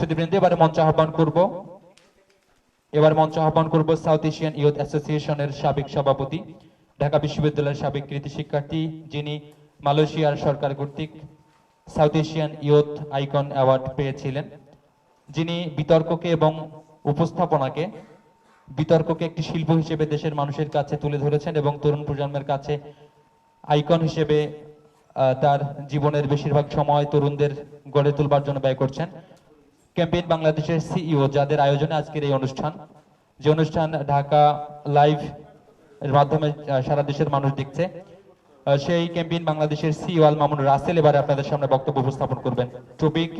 এবারে মঞ্চ আহ্বান করব সাউথ এশিয়ান ইউথ অ্যাসোসিয়েশনের সাবেক সভাপতি, ঢাকা বিশ্ববিদ্যালয়ের সাবেক কৃতি শিক্ষার্থী, যিনি মালয়েশিয়ার সরকার কর্তৃক south Asian youth icon award পেয়েছিলেন, যিনি বিতর্ককে এবং উপস্থাপনাকে একটি শিল্প হিসেবে দেশের মানুষের কাছে তুলে ধরেছেন এবং তরুণ প্রজন্মের কাছে আইকন হিসেবে তার জীবনের বেশিরভাগ সময় তরুণদের গড়ে তুলবার জন্য ব্যয় করছেন। ক্যাম্পেইন বাংলাদেশের সিইও, যাদের আয়োজনে আজকের এই অনুষ্ঠান, যে অনুষ্ঠান ঢাকা লাইভ এর মাধ্যমে সারা দেশের মানুষ দেখছে, সেই ক্যাম্পেইন বাংলাদেশের সিইও আল মামুন রাসেল এবারে আপনাদের সামনে বক্তব্য উপস্থাপন করবেন। Topic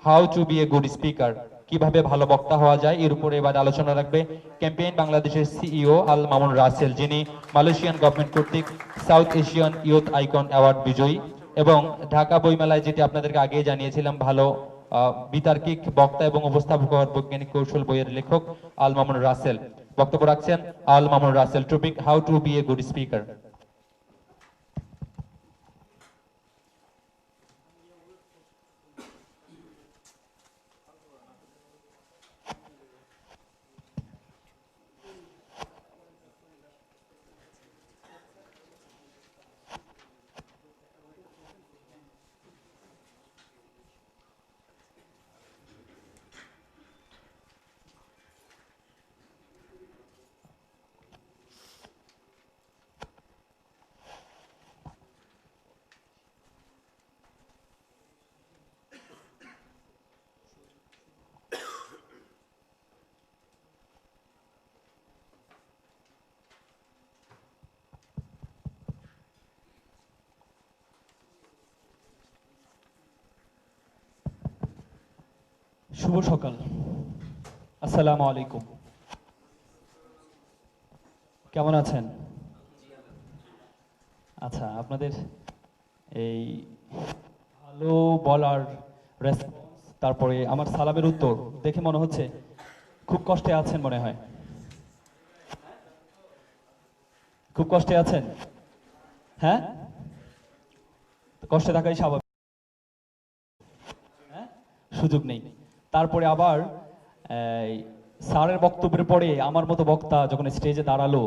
how to be a good speaker, কিভাবে ভালো বক্তা হওয়া যায়, এর উপরে এবার আলোচনা রাখবে ক্যাম্পেইন বাংলাদেশের সিইও আল মামুন রাসেল, যিনি মালয়েশিয়ান গভর্নমেন্ট কর্তৃক south Asian youth icon award বিজয়ী এবং ঢাকা বইমেলায়, যেটি আপনাদেরকে আগে জানিয়েছিলাম, ভালো বিতার্কিক বক্তা এবং উপস্থাপক হওয়ার বৈজ্ঞানিক কৌশল বইয়ের লেখক আল মামুন রাসেল। বক্তব্য রাখছেন Al Mamun Rasel. Topic how to be a good speaker. শুভ সকাল, আসসালামু আলাইকুম। কেমন আছেন? আচ্ছা, আপনাদের এই ভালো বলার রেসপন্স, তারপরে আমার সালামের উত্তর দেখে মনে হচ্ছে খুব কষ্টে আছেন। মনে হয় খুব কষ্টে আছেন। হ্যাঁ, কষ্টে থাকাই স্বাভাবিক। হ্যাঁ, সুযোগ নেই। তারপরে আবার স্যারের বক্তব্যের পরে আমার মতো বক্তা যখন স্টেজে দাঁড়ালো,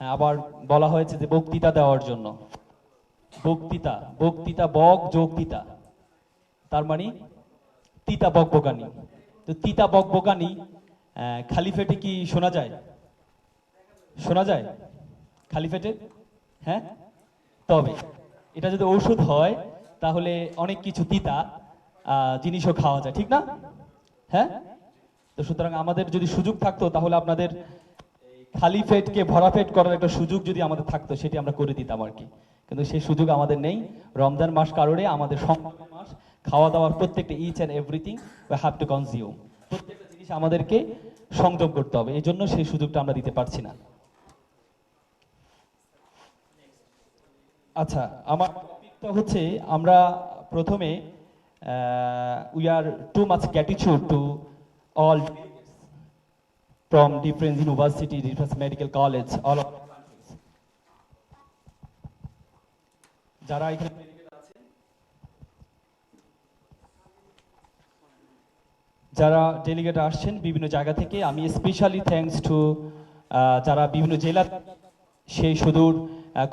হ্যাঁ, আবার বলা হয়েছে যে বক্তৃতা দেওয়ার জন্য। বক্তৃতা বক যোগ তিতা, তার মানে তিতা বকবকানি। তো তিতা বকবকানি খালি পেটে কি শোনা যায়? শোনা যায় খালি পেটে? হ্যাঁ, তবে এটা যদি ঔষধ হয় তাহলে অনেক কিছু তিতা জিনিসও খাওয়া যায়, ঠিক না? হ্যাঁ, তো সুতরাং আমাদের যদি সুযোগ থাকতো তাহলে আপনাদের খালি পেটকে ভরা পেট করার একটা সুযোগ যদি আমাদের থাকতো, সেটি আমরা করে দিতাম আর কি। কিন্তু সেই সুযোগ আমাদের নেই। রমজান মাস কারণে আমাদের সংযম মাস, খাওয়া দাওয়ার প্রত্যেকটা each and everything we have to consume, প্রত্যেকটা জিনিস আমাদেরকে সংযম করতে হবে। এই জন্য সেই সুযোগটা আমরা দিতে পারছি না। আচ্ছা, আমার টপিকটা হচ্ছে, আমরা প্রথমে we are too much gratitude to all from different university, different medical college, all of countries. যারা এখানে যারা ডেলিগেট আসছেন বিভিন্ন জায়গা থেকে, আমি স্পেশালি থ্যাঙ্কস টু যারা বিভিন্ন জেলা, সেই সুদূর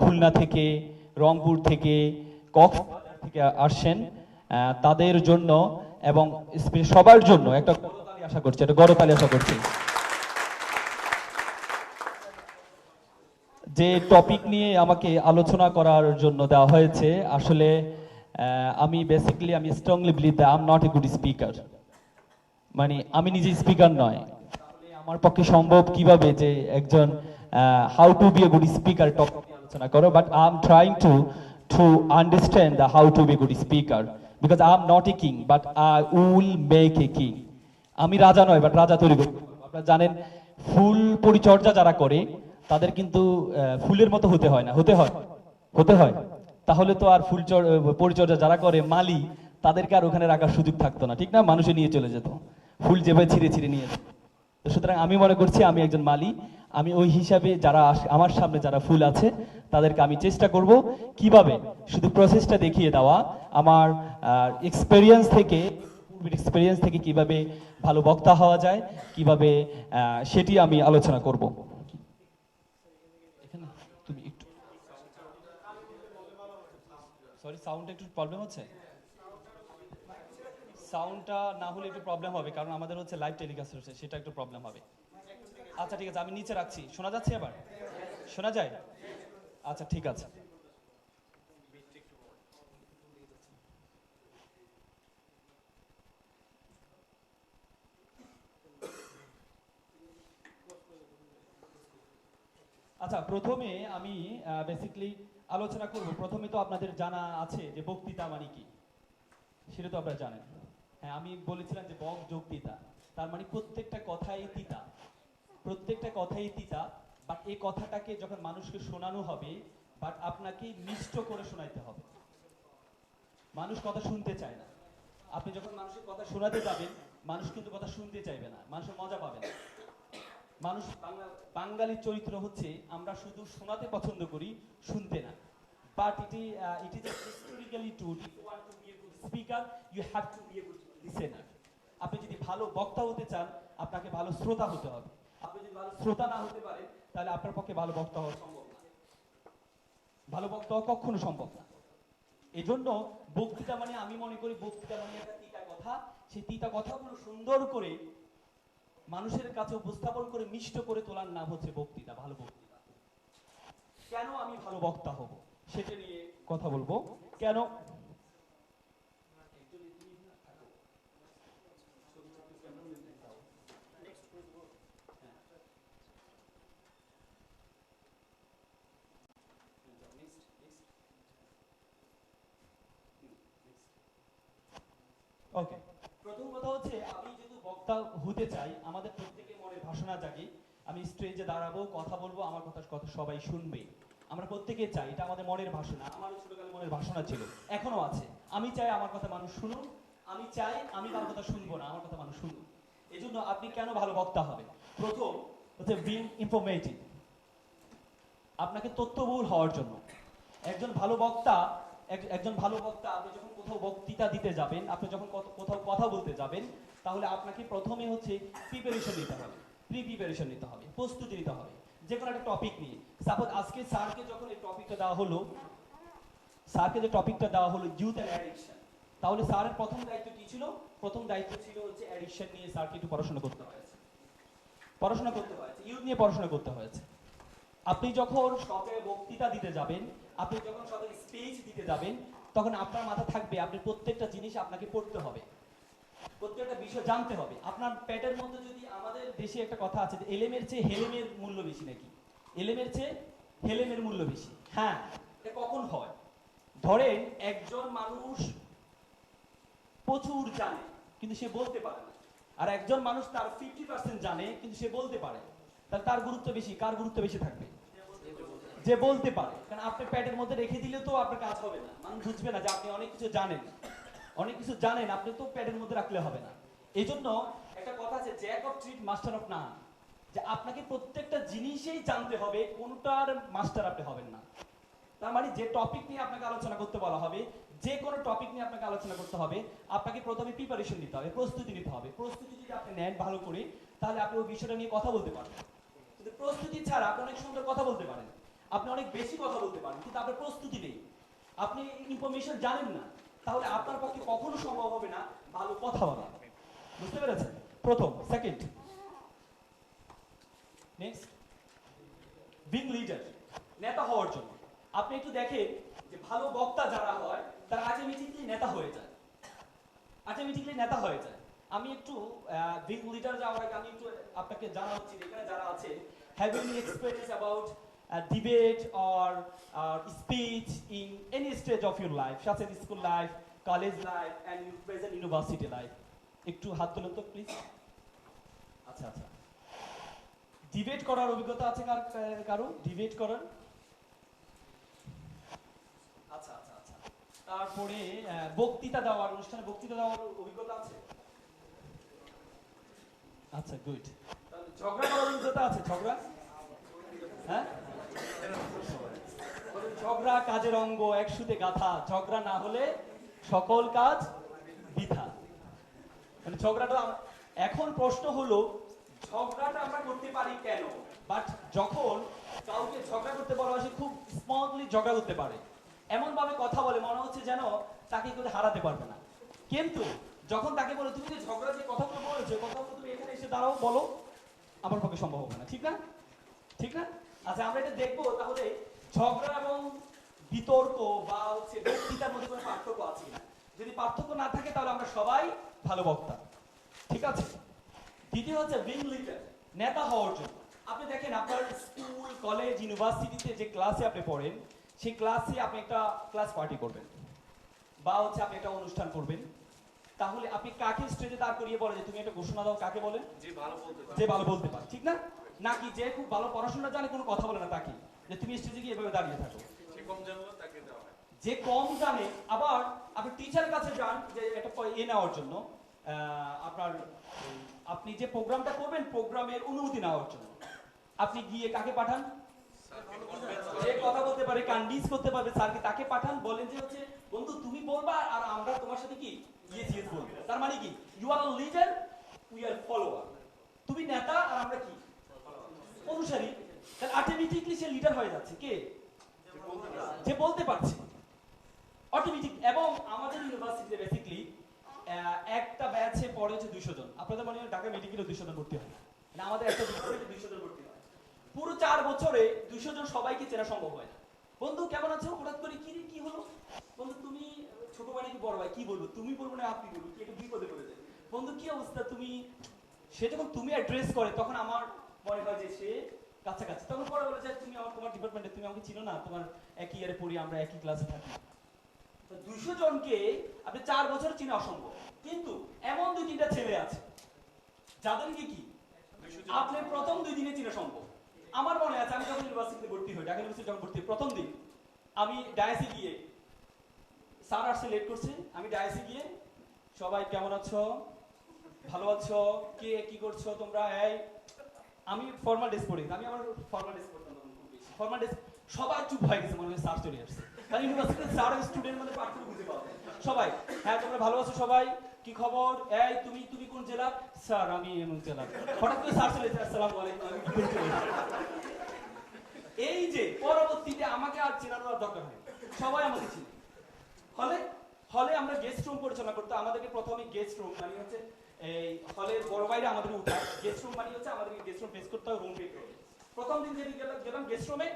খুলনা থেকে, রংপুর থেকে, কক্সবাজার থেকে আসছেন, তাদের জন্য এবং সবার জন্য একটা গরতালি আশা করছি, যে টপিক নিয়ে আমাকে আলোচনা করার জন্য দেওয়া হয়েছে। আসলে আমি strongly believe that I am not A good speaker. মানে আমি নিজে স্পিকার নয়, আমার পক্ষে সম্ভব কিভাবে যে একজন how to be a good speaker topic আলোচনা করো, but I am trying to understand the how to be good speaker, because I am not a king but I will make a king. আমি রাজা নয়, but রাজা তৈরি করব। আপনারা জানেন, ফুল পরিচর্যা যারা করে তাদের কিন্তু ফুলের মতো হতে হয় না, হতে হয়। তাহলে তো আর ফুল পরিচর্যা যারা করে মালি, তাদেরকে আর ওখানে রাখার সুযোগ থাকতো না, ঠিক না? মানুষে নিয়ে চলে যেত, ফুল যেভাবে ছিঁড়ে নিয়ে যেত। তো সুতরাং আমি মনে করছি আমি একজন মালি। আমি ওই হিসাবে যারা আমার সামনে যারা ফুল আছে তাদেরকে আমি চেষ্টা করব কিভাবে শুধু প্রসেসটা দেখিয়ে দেওয়া, আমার এক্সপেরিয়েন্স থেকে রিক্রুটমেন্ট এক্সপিরিয়েন্স থেকে কিভাবে ভালো বক্তা হওয়া যায়, কিভাবে সেটি আমি আলোচনা করব। এখানে তুমি একটু সরি, সাউন্ডটা একটু প্রবলেম হচ্ছে। সাউন্ডটা না হলে একটু প্রবলেম হবে, কারণ আমাদের হচ্ছে লাইভ টেলিকাস্ট হচ্ছে, সেটা একটু প্রবলেম হবে। আচ্ছা ঠিক আছে, আমি নিচে রাখছি। শোনা যাচ্ছে এবার? শোনা যায়? আচ্ছা ঠিক আছে। আচ্ছা, প্রথমে আমি বেসিক্যালি আলোচনা করব। প্রথমে তো আপনাদের জানা আছে যে বক্তৃতা মানে কি, সেটা তো আপনারা জানেন। হ্যাঁ, আমি বলেছিলাম যে বক্তৃতা তার মানে প্রত্যেকটা কথাই তিতা, প্রত্যেকটা কথাই তিতা। বাট এই কথাটাকে যখন মানুষকে শোনানো হবে, বাট আপনাকে মিষ্ট করে শোনাইতে হবে। মানুষ কথা শুনতে চায় না। আপনি যখন মানুষের কথা শোনাতে যাবেন, মানুষ কিন্তু কথা শুনতে চাইবে না, মানুষের মজা পাবে না। মানুষ বাঙালির চরিত্র হচ্ছে আমরা শুধু শোনাতে পছন্দ করি, শুনতে না। But it is historically true, if you want to be a good speaker you have to be a good listener. আপনি যদি ভালো বক্তা হতে চান, আপনাকে ভালো শ্রোতা হতে হবে। আপনি যদি ভালো শ্রোতা না হতে পারেন, তাহলে আপনার পক্ষে ভালো বক্তা হওয়া সম্ভব না। ভালো বক্তা হওয়া কখনো সম্ভব না। এজন্য বক্তৃতা মানে, আমি মনে করি বক্তৃতা মানে একটা তিতা কথা। সেই তিতা কথাগুলো সুন্দর করে মানুষের কাছে উপস্থাপন করে মিষ্ট করে তোলার নাম হচ্ছে বক্তৃতা, ভালো বক্তৃতা। কেন আমি ভালো বক্তা হব সেটা নিয়ে কথা বলবো। কেন ওকে, প্রথম কথা হচ্ছে আমি যেহেতু বক্তা হতে চাই, আমাদের প্রত্যেকের মনের বাসনা জাগে আমি স্টেজে দাঁড়াবো, কথা বলবো, আমার কথা কথা সবাই শুনবে। আমরা প্রত্যেকে চাই, এটা আমাদের মনের বাসনা। আমারও ছোটকালে মনের বাসনা ছিল, এখনো আছে। আমি চাই আমার কথা মানুষ শুনুক, আমি চাই আমি কারোর কথা শুনবো না, আমার কথা মানুষ শুনুক। এই জন্য আপনি কেন ভালো বক্তা হবেন? প্রথম হচ্ছে বিং ইনফরমেটিভ, আপনাকে তথ্যবহুল হওয়ার জন্য। একজন ভালো বক্তা, একজন ভালো বক্তা, আপনি যখন কোথাও বক্তৃতা দিতে যাবেন, আপনি যখন কোথাও কথা বলতে যাবেন, তাহলে আপনাকে প্রথমে হচ্ছে প্রিপারেশন নিতে হবে, প্রিপারেশন নিতে হবে, প্রস্তুতি নিতে হবে। যে কোনো একটা টপিক নিয়ে, সাপোজ আজকে স্যারকে যখন এই টপিকটা দেওয়া হলো, স্যারকে যে টপিকটা দেওয়া হলো ইউথ অ্যান্ড অ্যাডিকশন, তাহলে স্যারের প্রথম দায়িত্ব কি ছিল? প্রথম দায়িত্ব ছিল হচ্ছে অ্যাডিকশন নিয়ে স্যারকে একটু পড়াশোনা করতে হয়েছে, পড়াশোনা করতে হয়েছে, ইউথ নিয়ে পড়াশোনা করতে হয়েছে। আপনি যখন সবে বক্তৃতা দিতে যাবেন, আপনি যখন সবে স্পিচ দিতে যাবেন, তখন আপনার মাথা থাকবে আপনি প্রত্যেকটা জিনিস আপনাকে পড়তে হবে, প্রত্যেকটা বিষয় জানতে হবে। আপনার পেটের মধ্যে যদি, আমাদের দেশে একটা কথা আছে যে এলেমের চেয়ে হেলেমের মূল্য বেশি নাকি, এলেমের চেয়ে হেলেমের মূল্য বেশি। হ্যাঁ, এটা কখন হয়? ধরেন একজন মানুষ প্রচুর জানে কিন্তু সে বলতে পারে না, আর একজন মানুষ তার 50% জানে কিন্তু সে বলতে পারে, তাহলে তার গুরুত্ব বেশি, কার গুরুত্ব বেশি থাকবে? যে বলতে পারে। কারণ আপনি প্যাডের মধ্যে রেখে দিলে তো আপনার কাজ হবে না, মানুষ বুঝবে না যে আপনি অনেক কিছু জানেন, অনেক কিছু জানেন, আপনি তো প্যাডের মধ্যে রাখলে হবে না। এই জন্য একটা কথা আছে, Jack of treat master of নান, যে আপনাকে প্রত্যেকটা জিনিসই জানতে হবে, কোনটার মাস্টার আপনি হবেন না। তার মানে যে টপিক নিয়ে আপনাকে আলোচনা করতে বলা হবে, যে কোনো টপিক নিয়ে আপনাকে আলোচনা করতে হবে, আপনাকে প্রথমে প্রিপারেশন নিতে হবে, প্রস্তুতি নিতে হবে। প্রস্তুতি যদি আপনি নেন ভালো করে, তাহলে আপনি ওই বিষয়টা নিয়ে কথা বলতে পারবেন। কিন্তু প্রস্তুতি ছাড়া আপনি অনেক সুন্দর কথা বলতে পারেন, আপনি অনেক বেশি কথা বলতে পারেন, কিন্তু আপনার প্রস্তুতি নেই, আপনি ইনফরমেশন জানেন না, তাহলে আপনার পক্ষে কখনো সম্ভব হবে না ভালো কথা বলা। বুঝতে পেরেছেন? প্রথম। সেকেন্ড, নেক্সট, বিং লিডার, নেতা হওয়ার জন্য। আপনি একটু দেখেন যে ভালো বক্তা যারা হয় তারা অটোমেটিক্যালি নেতা হয়ে যায়, অটোমেটিক্যালি নেতা হয়ে যায়। আমি একটু বিং লিডার যাওয়ার আগে আমি একটু আপনাকে জানাচ্ছি, এখানে যারা আছে, have you any experience about debate or speech in any stage of your life, such as school life, college life and your present university life? একটু হাত তুলুন তো প্লিজ। আচ্ছা আচ্ছা, ডিবেট করার অভিজ্ঞতা আছে কারো? ডিবেট করার? আচ্ছা আচ্ছা আচ্ছা। তারপরে বক্তৃতা দেওয়ার, অনুষ্ঠানে বক্তৃতা দেওয়ার অভিজ্ঞতা আছে? আচ্ছা, গুড। তাহলে ঝগড়া করার অভিজ্ঞতা আছে? ঝগড়া, হ্যাঁ, ঝগড়া কাজের অঙ্গ, একসুতে গাথা, ঝগড়া না হলে সকল কাজ বৃথা। মানে ঝগড়াটা এখন প্রশ্ন হলো ঝগড়াটা আমরা করতে পারি কেন, বাট যখন কাউকে ঝগড়া করতে বলা হয় সে খুব স্মুথলি ঝগড়া করতে পারে, এমন ভাবে কথা বলে মনে হচ্ছে যেন তাকে কেউ হারাতে পারবে না। কিন্তু যখন তাকে বলে তুমি যে ঝগড়া যে কথাগুলো বলেছো কথাগুলো তুমি এখানে এসে দাঁড়াও বলো, আমার পক্ষে সম্ভব হবে না, ঠিক না? ঠিক না? আচ্ছা আমরা এটা দেখবো তাহলে ঝগড়া এবং বিতর্ক বা হচ্ছে বক্তৃতার মধ্যে কোনো পার্থক্য আছে কিনা। যদি পার্থক্য না থাকে তাহলে আমরা সবাই ভালো বক্তা, ঠিক আছে? দ্বিতীয় হচ্ছে উইং লিডার, নেতা হওয়ার জন্য। আপনি দেখেন আপনার স্কুল কলেজ ইউনিভার্সিটিতে যে ক্লাসে আপনি পড়েন সেই ক্লাসে আপনি একটা ক্লাস পার্টি করবেন বা হচ্ছে আপনি একটা অনুষ্ঠান করবেন, তাহলে আপনি কাকে স্টেজে দাঁড় করিয়ে বলে যে তুমি একটা ঘোষণা দাও, কাকে বলেন? যে ভালো বলতে পারে, ঠিক না? নাকি যে খুব ভালো পড়াশোনা জানে কোনো কথা বলে না তাকে যে তুমি স্টেজে গিয়ে এভাবে দাঁড়িয়ে থাকো? যে কম জানে আবার আপনি টিচারের কাছে যান যে একটা নেওয়ার জন্য, আপনার আপনি যে প্রোগ্রামটা করবেন প্রোগ্রামের অনুমতি নেওয়ার জন্য আপনি গিয়ে কাকে পাঠান? যে কথা বলতে পারে, কনভিন্স করতে পারবে স্যারকে, তাকে পাঠান। বলেন যে হচ্ছে বন্ধু তুমি বলবা আর আমরা তোমার সাথে কি ইয়েস ইয়েস বলবো। তার মানে কি you are leader, we are follower. তুমি নেতা আর আমরা কি অনুসারী। তাহলে অটোমেটিকলি সে লিডার হয়ে যাচ্ছে কে? যে বলতে পারছে অটোমেটিক। এবং আমাদের ইউনিভার্সিটিতে বেসিক্যালি একটা ব্যাচে পড়ে হচ্ছে 200 জন। আপনাদের মনে হয় ঢাকা মেডিকেলে 200 জন ভর্তি হয় না, আমাদের একটা ডিপার্টমেন্টে 200 জন ভর্তি হয়। পুরো 4 বছরে 200 জন সবাইকে চেনা সম্ভব হয় না। বন্ধু কেমন আছো, হঠাৎ করে কি রে কি হলো, বন্ধু তুমি ছোট ভাই নাকি বড় ভাই, কি বলবো, তুমি বলবো না আপনি বলবো, কি একটু বিপদে পড়ে যায়। বন্ধু কি অবস্থা তুমি, সে যখন তুমি অ্যাড্রেস করে তখন আমার মনে হয় যে সে কাছাকাছি। তখন পরে বলে যে তুমি আমার তোমার ডিপার্টমেন্টে, তুমি আমাকে চিনো না, তোমার একই ইয়ারে পড়ি, আমরা একই ক্লাসে থাকি। 200 জনকে আপনি 4 বছর চিনা অসম্ভব। কিন্তু এমন 2-3টা ছেলে আছে যাদেরকে কি আপনি প্রথম 2 দিনে চিনা সম্ভব। আমার মনে আছে আমি যখন ইউনিভার্সিটিতে ভর্তি হই, ঢাকা ইউনিভার্সিটি যখন ভর্তি প্রথম দিন আমি ডায়াসে গিয়ে, স্যার আসছে লেট করছে, আমি ডায়াসে গিয়ে সবাই কেমন আছো, ভালো আছো, কে কি করছো তোমরা, এই আমি ফর্মাল ড্রেস পরি, আমি আমার ফর্মাল ড্রেস পরতাম তখন খুব বেশি। ফর্মাল ড্রেস সবাই চুপ হয়ে গেছে, মনে হয় স্যার চলে আসছে। কারণ ইউনিভার্সিটিতে স্যার আর স্টুডেন্ট মধ্যে পার্থক্য বুঝে পাওয়া যায়। সবাই হ্যাঁ তোমরা ভালো আছো সবাই, কি খবর, এই তুমি তুমি কোন জেলার? স্যার আমি এমন জেলার। হঠাৎ করে স্যার চলে এসেছে, আসসালামু আলাইকুম, আমি কি চলে এই যে পরবর্তীতে আমাকে আর চেনানোর দরকার হয়, সবাই আমাকে চিনে। হলে হলে আমরা গেস্ট রুম পরিচালনা করতে, আমাদেরকে প্রথমে গেস্ট রুম মানে হচ্ছে এই হলের বড় বাইরে আমাদের উঠায়, গেস্ট রুম মানে হচ্ছে আমাদেরকে গেস্ট রুম ফেস করতে হবে, রুম পেয়ে করবে। প্রথম দিন যেদিন গেলাম গেস্ট রুমে,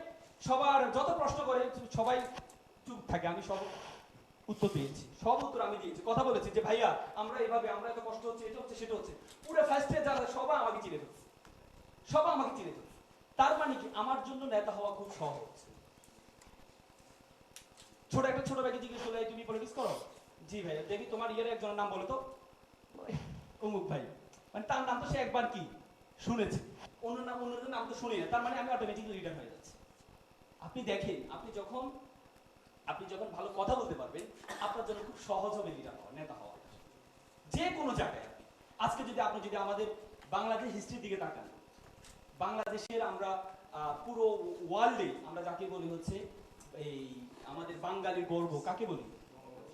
সবার যত প্রশ্ন করে সবাই চুপ থাকে, আমি সব উত্তর দিয়েছি, সব উত্তর আমি দিয়েছি, কথা বলেছি যে ভাইয়া আমরা এভাবে, আমরা এত কষ্ট হচ্ছে, এটা হচ্ছে সেটা হচ্ছে। পুরো ফার্স্টে যারা সবাই আমাকে চিনে ফেলছে, সবাই আমাকে চিনে ফেলছে। তার মানে কি আমার জন্য নেতা হওয়া খুব সহজ। ছোট একটা ছোট ভাইকে জিজ্ঞেস করলে তুমি পলিটিক্স করো? জি ভাইয়া। দেখি তোমার ইয়ারে একজনের নাম বলো তো, অমুক ভাই। মানে তার নাম তো সে একবার কি শুনেছে, অন্যদের নাম তো শুনি না, তার মানে আমি অটোমেটিকলি লিডার হয়ে যাচ্ছি। আপনি দেখেন আপনি যখন ভালো কথা বলতে পারবেন আপনার জন্য খুব সহজ হবে লিডার হওয়া, নেতা হওয়া, যে কোনো জায়গায়। আজকে যদি আপনি যদি আমাদের বাংলাদেশ হিস্ট্রির দিকে তাকান, বাংলাদেশের আমরা পুরো ওয়ার্ল্ডে আমরা যাকে বলি হচ্ছে এই আমাদের বাঙালির গর্ব কাকে বলি?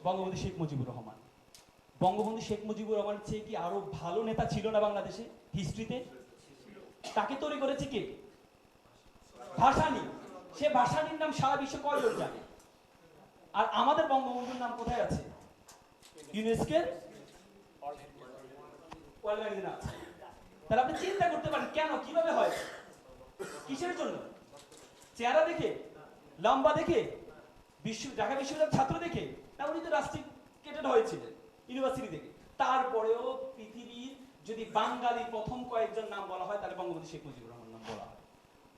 বঙ্গবন্ধু শেখ মুজিবুর রহমান। বঙ্গবন্ধু শেখ মুজিবুর রহমানের চেয়ে কি আরো ভালো নেতা ছিল না বাংলাদেশে হিস্ট্রিতে? তাকে তৈরি করেছে কে? ভাসানী। সে ভাসানীর নাম সারা বিশ্বে কয়জন জানে? আর আমাদের বঙ্গবন্ধুর নাম কোথায় আছে? ইউনেস্কোর ওয়ার্ল্ড ম্যাগাজিনে আছে। তাহলে আপনি চিন্তা করতে পারেন কেন, কিভাবে হয়, কিসের জন্য? চেহারা দেখে, লম্বা দেখে, ঢাকা বিশ্ববিদ্যালয়ের ছাত্র দেখে না? উনি তো রাস্টিকেটেড হয়েছিলেন ইউনিভার্সিটি থেকে। তারপরেও পৃথিবীর যদি বাঙালি প্রথম কয়েকজন নাম বলা হয় তাহলে বঙ্গবন্ধু শেখ মুজিবুর রহমান নাম বলা হয়।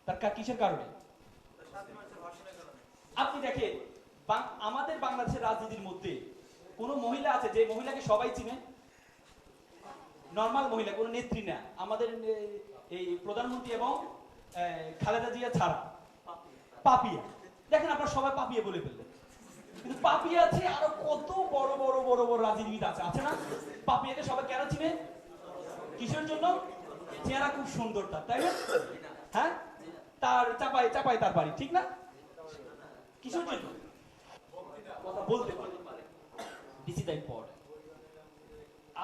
তার কিসের কারণে? আপনি দেখেন আমাদের বাংলাদেশের রাজনীতির মধ্যে কোন মহিলা আছে যে মহিলাকে সবাই চিনে? নর্মাল মহিলা, কোন নেত্রী না, আমাদের এই প্রধানমন্ত্রী এবং খালেদা জিয়া ছাড়া। পাপিয়া। দেখেন আপনারা সবাই পাপিয়া বলে ফেললেন, কিন্তু পাপিয়া আছে আরো কত বড় বড় বড় বড় রাজনীতিবিদ আছে না? পাপিয়াকে সবাই কেন চিনে? কিসের জন্য? চেহারা খুব সুন্দর তার, তাই না? হ্যাঁ, তার চাপাই তার বাড়ি, ঠিক না? কিসের জন্য? কথা বলতে পারে। This is the important.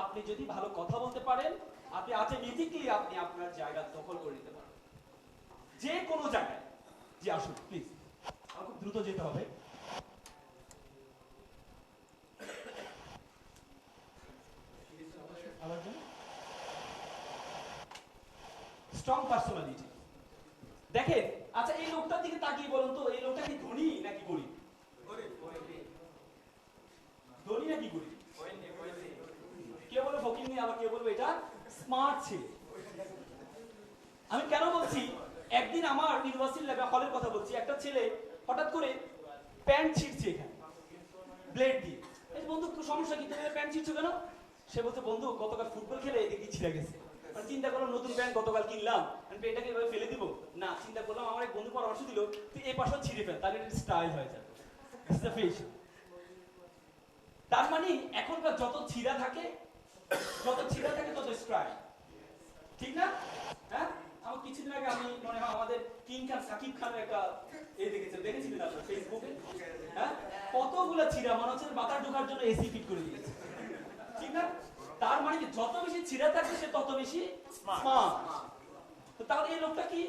আপনি যদি ভালো কথা বলতে পারেন, আপনি অটোমেটিকলি আপনি আপনার জায়গা দখল করে নিতে পারেন যে কোনো জায়গায়। জি আসুন প্লিজ, আমার খুব দ্রুত যেতে হবে। Strong personality. দেখেন, আচ্ছা এই লোকটার দিকে তাকিয়ে বলুন তো, এই লোকটা কি ধনী নাকি গরিব? ধনী নাকি গরিব? কে বলবে ফকির নিয়ে, আবার কে বলবে এটা স্মার্ট ছেলে। আমি কেন বলছি, একদিন আমার ইউনিভার্সিটি ল্যাবে হলের কথা বলছি, একটা ছেলে হঠাৎ করে প্যান্ট ছিঁড়ছে এখানে ব্লেড দিয়ে। এই বন্ধু সমস্যা কি, তুমি প্যান্ট ছিঁড়ছো কেন? সে বলছে বন্ধু গতকাল ফুটবল খেলে এদিকে ছিঁড়ে গেছে। মানে চিন্তা করলাম নতুন প্যান্ট গতকাল কিনলাম, আমি প্যান্টটাকে এভাবে ফেলে দিব না, চিন্তা করলাম আমার এক বন্ধু পরামর্শ দিল তুই এই পাশে ছিঁড়ে ফেল, তাহলে এটা স্টাইল হয়ে যাবে। তার মানে এখনকার যত ছিঁড়া থাকে তত স্টাইল, ঠিক না? হ্যাঁ, আমার কিছুদিন আগে আমি মনে হয় আমাদের কিং খান সাকিব খানের একটা দেখেছিলেন আপনার ফেসবুকে? হ্যাঁ, কতগুলো ছিঁড়া, মনে হচ্ছে বাতাস ঢোকার জন্য এসি ফিট করে দিয়েছে, ঠিক না? তার মানে কি যত বেশি ছিঁড়া থাকবে সে তত বেশি স্মার্ট। তো তাহলে এই লোকটা কি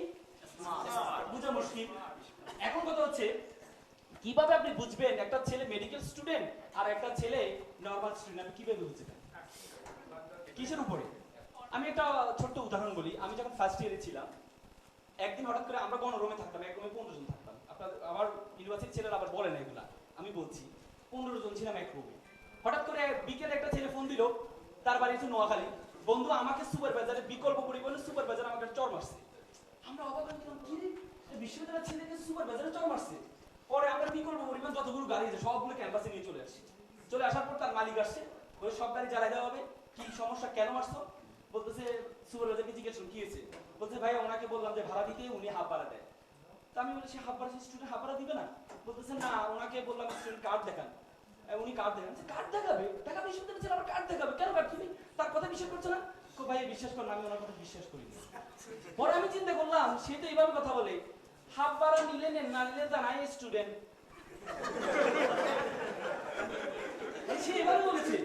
বুঝা মুশকিল। এখন কথা হচ্ছে কিভাবে আপনি বুঝবেন একটা ছেলে মেডিকেল স্টুডেন্ট আর একটা ছেলে নরমাল স্টুডেন্ট, আপনি কিভাবে বুঝবেন? কিসের উপরে? আমি একটা ছোট্ট উদাহরণ বলি। আমি যখন ফার্স্ট ইয়ারে ছিলাম, একদিন হঠাৎ করে আমরা গণরুমে থাকতাম, এক রুমে 15 জন থাকতাম। আপনার আমার ইউনিভার্সিটির ছেলেরা আবার বলে না এগুলা, আমি বলছি 15 জন ছিলাম এক রুমে। হঠাৎ করে বিকেলে একটা ছেলে ফোন দিল, তার বাড়ি হচ্ছে নোয়াখালী। বন্ধু আমাকে সুপারভাইজারের বিকল্প পরিবহনের সুপারভাইজার আমাকে চড় মারছে। আমরা অবাক হয়ে গেলাম, কি রে বিশ্ববিদ্যালয়ের ছেলেকে সুপারভাইজারে চড় মারছে। পরে আমরা বিকল্প পরিবহন যতগুলো গাড়ি আছে সবগুলো ক্যাম্পাসে নিয়ে চলে আসছি। চলে আসার পর তার মালিক আসছে, ওই সব গাড়ি জ্বালাই দেওয়া হবে। কি সমস্যা, কেন মারছো? বলতেছে সুপারভাইজারকে জিজ্ঞেস করুন কি হয়েছে। বলছে ভাই ওনাকে বললাম যে ভাড়া দিতে, উনি হাফ ভাড়া দেয়। তা আমি বলি সে হাফ ভাড়া, স্টুডেন্ট হাফ ভাড়া দিবে না? বলতেছে না, ওনাকে বললাম স্টুডেন্ট কার্ড দেখান। উনি কার্ড দেখান। কার্ড দেখাবে? টাকা বিশ্ববিদ্যালয় ছেলে আবার কার্ড দেখাবে কেন? কার্ড তুমি তার কথা বিশ্বাস করছো না? ভাই বিশ্বাস করেন, আমি ওনার কথা বিশ্বাস করি না। পরে আমি চিন্তা করলাম সে তো এইভাবে কথা বলে, হাফ ভাড়া নিলে নেন, না নিলে জানাই স্টুডেন্ট। সে এভাবে বলেছে,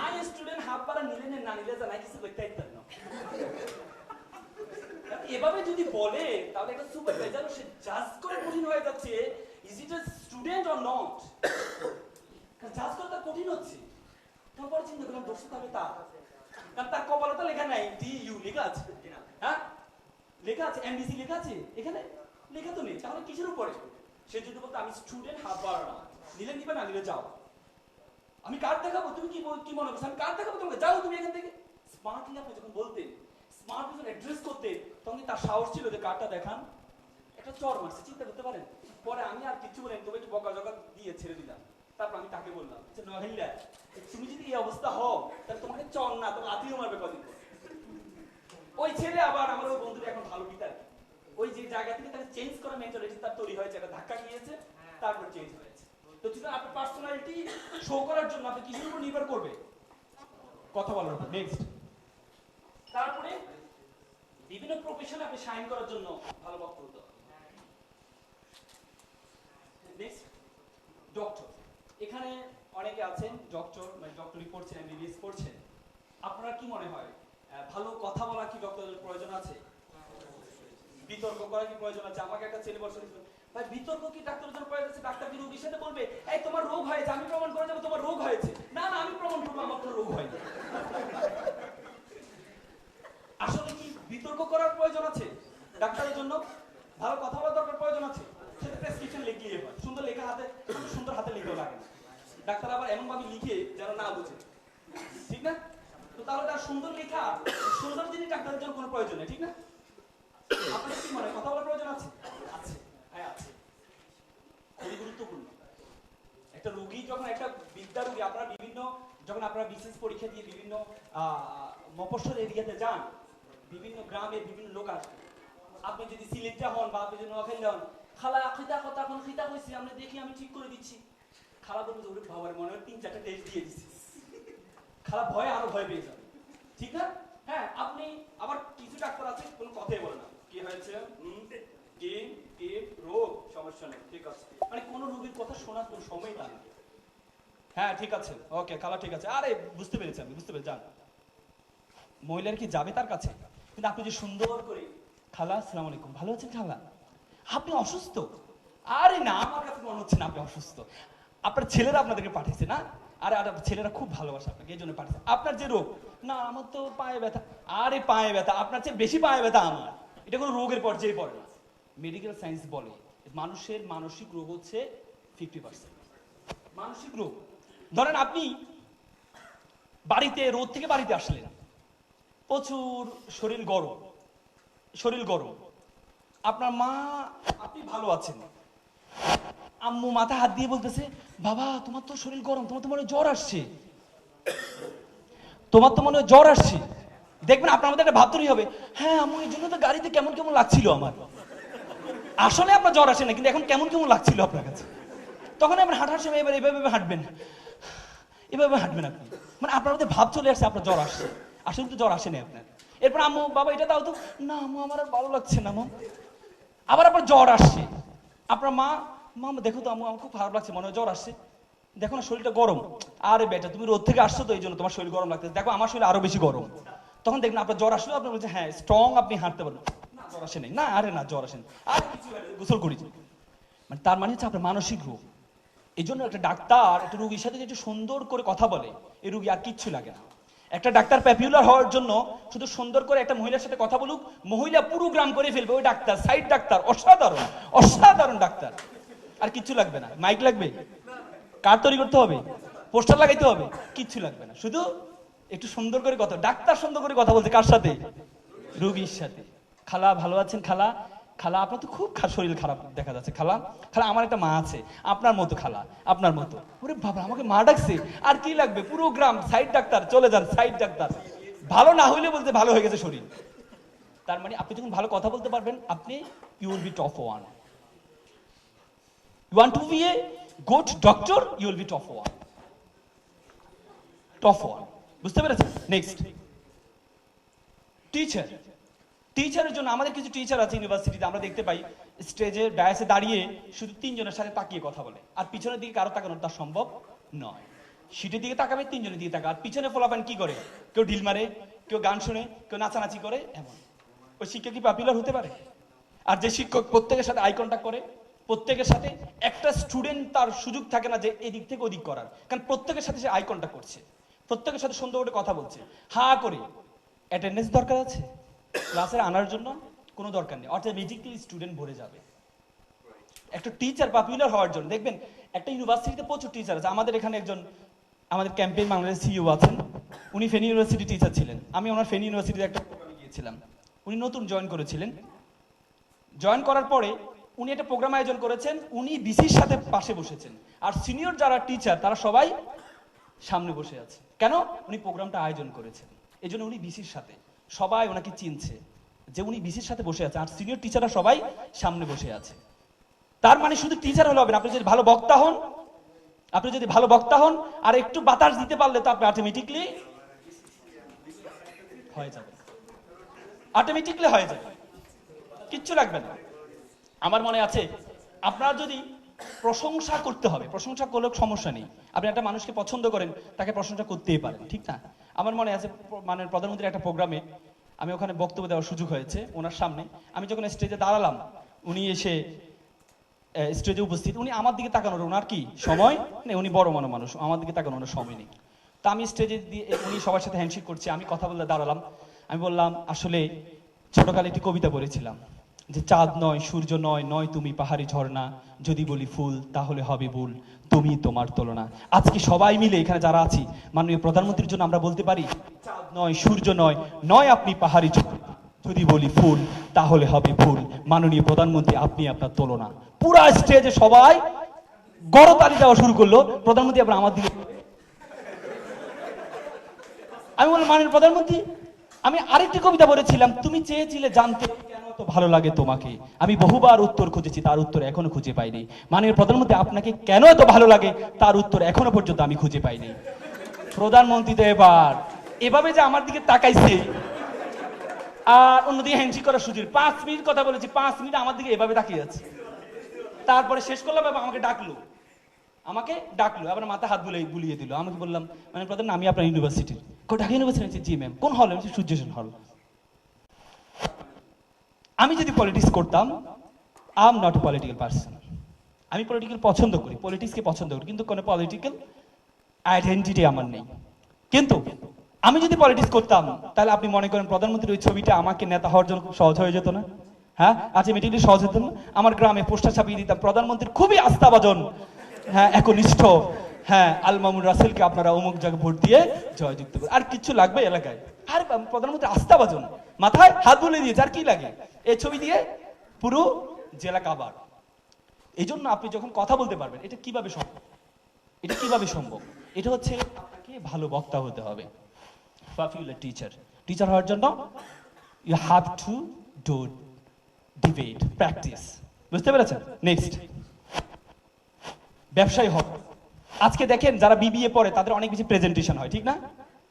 আই স্টুডেন্ট হাফ ভাড়া নিলে নেন, না নিলে জানাই কিছু করতে পারতেন না। এভাবে যদি বলে তাহলে একটা সুপারভাইজার সে জাজ করে কঠিন হয়ে যাচ্ছে, is it a student or not? জাজ করা তার কঠিন হচ্ছে। তারপর চিন্তা করলাম দোষ তাহলে তার, কারণ তার কপালে তো লেখা নাই ডিইউ লেখা আছে। হ্যাঁ লেখা আছে, এমডিসি লেখা আছে, এখানে লেখা তো নেই। তাহলে কিসের উপরে? সে যদি বলতো আমি স্টুডেন্ট হাফ ভাড়া না, নিলে নিবে না নিলে যাও, আমি কার্ড দেখাবো, তুমি কি মনে করছো আমি কার্ড দেখাবো তোমাকে, যাও তুমি এখান থেকে। স্মার্টলি আপনি যখন বলতেন, স্মার্টলি যখন অ্যাড্রেস করতেন, তখন তার সাহস ছিল যে কার্ডটা দেখান। একটা চড় মারছে, চিন্তা করতে পারেন। পরে আমি আর কিছু বলেন, তবে একটু বকা জকা দিয়ে ছেড়ে দিলাম। তারপর আমি তাকে বললাম যে নহিলা তুমি যদি এই অবস্থা হও তাহলে তোমাকে চর না তোমাকে আতিও মারবে কদিন। ওই ছেলে আবার আমার ওই বন্ধুটা এখন ভালো পিতার, ওই যে জায়গা থেকে তাকে চেঞ্জ করা মেন্টালিটি তার তৈরি হয়েছে, একটা ধাক্কা খেয়েছে, তারপর চেঞ্জ হয়েছে। তো যদি আপনার পার্সোনালিটি শো করার জন্য আপনি কিসের উপর নির্ভর করবে? কথা বলার উপর। নেক্সট, তারপরে বিভিন্ন প্রফেশনে আপনি শাইন করার জন্য ভালো বক্তব্য। Next, doctor. এখানে অনেকে আছেন ডক্টর, মানে ডক্টরি পড়ছেন, এমবিবিএস পড়ছেন। আপনার কি মনে হয় ভালো কথা বলা কি ডক্টরের প্রয়োজন আছে? বিতর্ক করা কি প্রয়োজন আছে? আমাকে একটা ছেলে বলছে ভাই বিতর্ক কি ডাক্তারের জন্য প্রয়োজন আছে? ডাক্তার কি রোগীর সাথে বলবে এই তোমার রোগ হয়েছে, আমি প্রমাণ করে দেবো তোমার রোগ হয়েছে? না না, আমি প্রমাণ করবো আমার কোনো রোগ হয়নি। আসলে কি বিতর্ক করার প্রয়োজন আছে ডাক্তারের জন্য? ভালো কথা বলার দরকার প্রয়োজন আছে? সেটা প্রেসক্রিপশন লিখলেই হয়, সুন্দর লেখা হাতে, সুন্দর হাতে লিখেও লাগে না। ডাক্তার আবার এমন ভাবে লিখে যেন না বুঝে, ঠিক না? তো তাহলে তার সুন্দর লেখা, সুন্দর জিনিস ডাক্তারের জন্য কোনো প্রয়োজন নেই, ঠিক না? আপনাদের কি মনে হয় কথা বলার প্রয়োজন আছে? আছে, হ্যাঁ আছে, খুবই গুরুত্বপূর্ণ। একটা রোগী যখন, একটা বিদ্যা রোগী, আপনারা বিভিন্ন, যখন আপনারা বিশেষ পরীক্ষা দিয়ে বিভিন্ন মফস্বল এরিয়াতে যান, বিভিন্ন গ্রামে বিভিন্ন লোক আসবে। আপনি যদি সিলেটে হন বা আপনি যদি নোয়াখালী হন, খালা খিতা কথা কোন খিতা কইছি আমরা দেখি, আমি ঠিক করে দিচ্ছি। খালা বলবে যে ওরে বাবার মনে হয় 3-4টা টেস্ট দিয়ে দিছি। খালা ভয়ে আরো ভয় পেয়ে যাবে, ঠিক না? হ্যাঁ, আপনি আবার কিছু ডাক্তার আছে কোনো কথাই বলে না, কি হয়েছে, কি কি রোগ, সমস্যা নেই, ঠিক আছে, মানে কোন রোগীর কথা শোনার কোনো সময় না। হ্যাঁ ঠিক আছে, ওকে খালা ঠিক আছে, আরে বুঝতে পেরেছি, আমি বুঝতে পেরেছি, যান। মহিলার কি যাবে তার কাছে? কিন্তু আপনি যে সুন্দর করে, খালা আসসালামু আলাইকুম, ভালো আছেন খালা? আপনি অসুস্থ? আরে না, আমার কাছে মনে হচ্ছে না আপনি অসুস্থ। আপনার ছেলেরা আপনাদেরকে পাঠিয়েছে না? আরে আর ছেলেরা খুব ভালোবাসে আপনাকে, এই জন্য পাঠিয়েছে। আপনার যে রোগ, না আমার তো পায়ে ব্যথা। আরে পায়ে ব্যথা আপনার চেয়ে বেশি পায়ে ব্যথা আমার, এটা কোনো রোগের পর্যায়ে পড়ে না। মেডিকেল সায়েন্স বলে মানুষের মানসিক রোগ হচ্ছে 50%। মানসিক রোগ, ধরেন আপনি বাড়িতে রোদ থেকে বাড়িতে আসলেন, প্রচুর শরীর গরম, শরীর গরম, আপনার মা, আপনি ভালো আছেন, আম্মু মাথা হাত দিয়ে বলতেছে, বাবা তোমার তো শরীর গরম, তোমার তো মনে হয় জ্বর আসছে, তোমার তো মনে হয় জ্বর আসছে। দেখবেন আপনার মধ্যে একটা ভাব তৈরি হবে, হ্যাঁ আম্মু এই জন্য তো গাড়িতে কেমন কেমন লাগছিল আমার। আসলে আপনার জ্বর আসে না, কিন্তু এখন কেমন কেমন লাগছিল আপনার কাছে। তখন আপনার হাঁটার সময় এবার এভাবে হাঁটবেন, এভাবে হাঁটবেন আপনি, মানে আপনার মধ্যে ভাব চলে আসছে আপনার জ্বর আসছে, আসলে কিন্তু জ্বর আসে না আপনার। এরপর আম্মু, বাবা এটা দাও তো, না আম্মু আমার আর ভালো লাগছে না আম্মু। আবার আপনার জ্বর আসছে, আপনার মা, মা দেখো তো আম্মু আমার খুব খারাপ লাগছে, মনে হয় জ্বর আসছে, দেখো না শরীরটা গরম। আরে বেটা তুমি রোদ থেকে আসছো তো এই জন্য তোমার শরীর গরম লাগতেছে, দেখো আমার শরীর আরো বেশি গরম। তখন দেখবেন আপনার জ্বর আসলে আপনি বলছেন হ্যাঁ স্ট্রং, আপনি হাঁটতে পারবেন। না জ্বর আসে নাই, না আরে না জ্বর আসেন, আর কিছু গোসল করি। মানে তার মানে হচ্ছে আপনার মানসিক রোগ। এই জন্য একটা ডাক্তার একটা রোগীর সাথে যদি সুন্দর করে কথা বলে, এই রোগী আর কিচ্ছু লাগে না। একটা ডাক্তার পপুলার হওয়ার জন্য শুধু সুন্দর করে একটা মহিলার সাথে কথা বলুক, মহিলা পুরো গ্রাম করে ফেলবে, ওই ডাক্তার সাইড ডাক্তার অসাধারণ, অসাধারণ ডাক্তার। আর কিচ্ছু লাগবে না, মাইক লাগবে, কার্ড তৈরি করতে হবে, পোস্টার লাগাইতে হবে, কিচ্ছু লাগবে না, শুধু একটু সুন্দর করে কথা। ডাক্তার সুন্দর করে কথা বলতে কার সাথে? রোগীর সাথে। খালা ভালো আছেন খালা? খালা আপনার তো খুব শরীর খারাপ দেখা যাচ্ছে খালা। খালা আমার একটা মা আছে আপনার মতো খালা, আপনার মতো। ওরে বাবা আমাকে মা ডাকছে, আর কি লাগবে? পুরো গ্রাম সাইড ডাক্তার, চলে যান সাইড ডাক্তার। ভালো না হইলে বলতে ভালো হয়ে গেছে শরীর। তার মানে আপনি যখন ভালো কথা বলতে পারবেন, আপনি you will be top one. You want to be a good doctor, you will be top one, top one. বুঝতে পেরেছেন? Next, teacher. টিচারের জন্য আমাদের কিছু টিচার আছে ইউনিভার্সিটিতে, আমরা দেখতে পাই স্টেজে ডায়াসে দাঁড়িয়ে শুধু তিনজনের সাথে তাকিয়ে কথা বলে, আর পিছনের দিকে কারো তাকানো তার সম্ভব নয়। সিটের দিকে তাকাবে, তিনজনের দিকে তাকা, আর পিছনে ফলাফান কি করে? কেউ ঢিল মারে, কেউ গান শুনে, কেউ নাচানাচি করে, এমন। ওই শিক্ষক কি পপুলার হতে পারে? আর যে শিক্ষক প্রত্যেকের সাথে আই কন্টাক্ট করে, প্রত্যেকের সাথে, একটা স্টুডেন্ট তার সুযোগ থাকে না যে এদিক থেকে ওদিক করার, কারণ প্রত্যেকের সাথে সে আই কন্টাক্ট করছে, প্রত্যেকের সাথে সুন্দর করে কথা বলছে, হা করে। অ্যাটেন্ডেন্স দরকার আছে ক্লাসে আনার জন্য? কোনো দরকার নেই, অটোমেটিকলি স্টুডেন্ট ভরে যাবে। একটা টিচার পপুলার হওয়ার জন্য দেখবেন একটা ইউনিভার্সিটিতে প্রচুর টিচার আছে। আমাদের এখানে একজন আমাদের ক্যাম্পেইন বাংলাদেশ সিইও আছেন, উনি ফেনী ইউনিভার্সিটি টিচার ছিলেন। আমি ওনার ফেনী ইউনিভার্সিটিতে একটা প্রোগ্রামে গিয়েছিলাম, উনি নতুন জয়েন করেছিলেন। জয়েন করার পরে উনি একটা প্রোগ্রাম আয়োজন করেছেন, উনি বিসির সাথে পাশে বসেছেন, আর সিনিয়র যারা টিচার তারা সবাই সামনে বসে আছে। কেন? উনি প্রোগ্রামটা আয়োজন করেছেন, এই জন্য উনি বিসির সাথে, সবাই ওনাকে চিনছে যে উনি বিসির সাথে বসে আছে, আর সিনিয়র টিচাররা সবাই সামনে বসে আছে। তার মানে শুধু টিচার হলে হবে না, আপনি যদি ভালো বক্তা হন, আপনি যদি ভালো বক্তা হন আর একটু বাতাস দিতে পারলে তো আপনি অটোমেটিকলি হয়ে যাবে, অটোমেটিকলি হয়ে যাবে, কিচ্ছু লাগবে না। আমার মনে আছে আপনার যদি প্রশংসা করতে হবে, প্রশংসা করলে সমস্যা নেই, আপনি একটা মানুষকে পছন্দ করেন তাকে প্রশংসা করতেই পারেন, ঠিক না? আমার মনে আছে মানে প্রধানমন্ত্রীর একটা প্রোগ্রামে আমি ওখানে বক্তব্য দেওয়ার সুযোগ হয়েছে ওনার সামনে। আমি যখন স্টেজে দাঁড়ালাম, উনি এসে স্টেজে উপস্থিত, উনি আমার দিকে তাকানোর ওনার কি সময় নেই, উনি বড় মানুষ, আমার দিকে তাকানোর ওনার সময় নেই। তা আমি স্টেজে দিয়ে উনি সবার সাথে হ্যান্ডশেক করছে, আমি কথা বলতে দাঁড়ালাম। আমি বললাম আসলে ছোটকালে একটি কবিতা পড়েছিলাম যে চাঁদ নয় সূর্য নয়, নয় তুমি পাহাড়ি ঝর্ণা, যদি বলি ফুল তাহলে হবে ভুল, তুমি তোমার তুলনা। আজকে সবাই মিলে এখানে যারা আছি মাননীয় প্রধানমন্ত্রীর জন্য আমরা বলতে পারি চাঁদ নয় সূর্য নয়, নয় আপনি পাহাড়ি ঝর্ণা, যদি বলি ফুল তাহলে হবে ভুল, মাননীয় প্রধানমন্ত্রী আপনি আপনার তুলনা। পুরা স্টেজে সবাই গড়তালি দেওয়া শুরু করলো, প্রধানমন্ত্রী আবার আমার দিকে। আমি বললাম মাননীয় প্রধানমন্ত্রী আমি আরেকটি কবিতা পড়েছিলাম, তুমি চেয়েছিলে জানতে কেন তো ভালো লাগে তোমাকে, আমি বহুবার উত্তর খুঁজেছি তার উত্তর এখনো খুঁজে পাইনি, মাননীয় প্রধানমন্ত্রী আপনাকে কেন এত ভালো লাগে তার উত্তর এখনো পর্যন্ত আমি খুঁজে পাইনি। প্রধানমন্ত্রী তো এবার এভাবে যে আমার দিকে তাকাইছে, আর অন্যদিকে হ্যান্ডশেক করার সুযোগ, 5 মিনিট কথা বলেছি, 5 মিনিট আমার দিকে এভাবে তাকিয়ে আছে। তারপরে শেষ করলাম এবং আমাকে ডাকলো, আমাকে ডাকলো, আবার মাথা হাত বুলিয়ে দিল। আমাকে বললাম মানে প্রধান আমি আপনার ইউনিভার্সিটির। ঢাকা ইউনিভার্সিটি? জি ম্যাম। কোন হল? সূর্য সেন হল। আমি যদি পলিটিক্স করতাম, I am not a political person. আমি পলিটিক্যাল পছন্দ করি, পলিটিক্সকে পছন্দ করি, কিন্তু কোনো পলিটিক্যাল আইডেন্টিটি আমার নেই। কিন্তু আমি যদি পলিটিক্স করতাম, তাহলে আপনি মনে করেন প্রধানমন্ত্রীর ওই ছবিটা আমাকে নেতা হওয়ার জন্য খুব সহজ হয়ে যেত না? হ্যাঁ, আলটিমেটলি সহজ হতো না? আমার গ্রামে পোস্টার ছাপিয়ে দিতাম, প্রধানমন্ত্রীর খুবই আস্থাভাজন, হ্যাঁ একনিষ্ঠ, হ্যাঁ আল মামুন রাসেলকে আপনারা অমুক জায়গায় ভোট দিয়ে জয়যুক্ত করুন। আর কিছু লাগবে এলাকায়? আর প্রধানমন্ত্রী আস্থাভাজন, মাথায় হাত বুলিয়ে দিয়েছে, আর কি লাগে? এই ছবি দিয়ে পুরো জেলা কাবার। এই জন্য আপনি যখন কথা বলতে পারবেন, এটা কিভাবে সম্ভব? এটা কিভাবে সম্ভব? এটা হচ্ছে আপনাকে ভালো বক্তা হতে হবে। টিচার হওয়ার জন্য you have to do debate, practice. বুঝতে পেরেছেন? নেক্সট, ব্যবসায়ী হবে। আজকে দেখেন যারা বিবিএ পড়ে তাদের অনেক বেশি প্রেজেন্টেশন হয়, ঠিক না?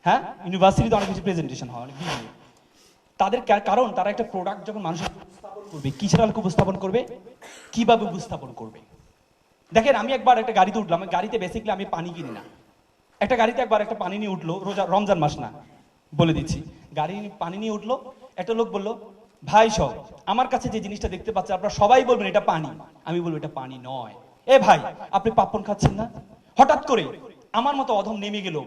হ্যাঁ, ইউনিভার্সিটিতে অনেক বেশি প্রেজেন্টেশন হয়, অনেক বিবিএ। তাদের কারণ তারা একটা প্রোডাক্ট যখন মানুষের উপস্থাপন করবে, কিসের আলোকে উপস্থাপন করবে, কিভাবে উপস্থাপন করবে। দেখেন আমি একবার একটা গাড়িতে উঠলাম, গাড়িতে বেসিক্যালি আমি পানি কিনি না। একটা গাড়িতে একবার একটা পানি নিয়ে উঠলো, রমজান মাস না বলে দিচ্ছি, গাড়ি পানি নিয়ে উঠলো, একটা লোক বললো ভাই সব আমার কাছে যে জিনিসটা দেখতে পাচ্ছেন আপনারা সবাই বলবেন এটা পানি, আমি বলবো এটা পানি নয়। এ ভাই আপনি পাপন খাচ্ছেন না? হঠাৎ করে আমার মতো অধম নেমে গেল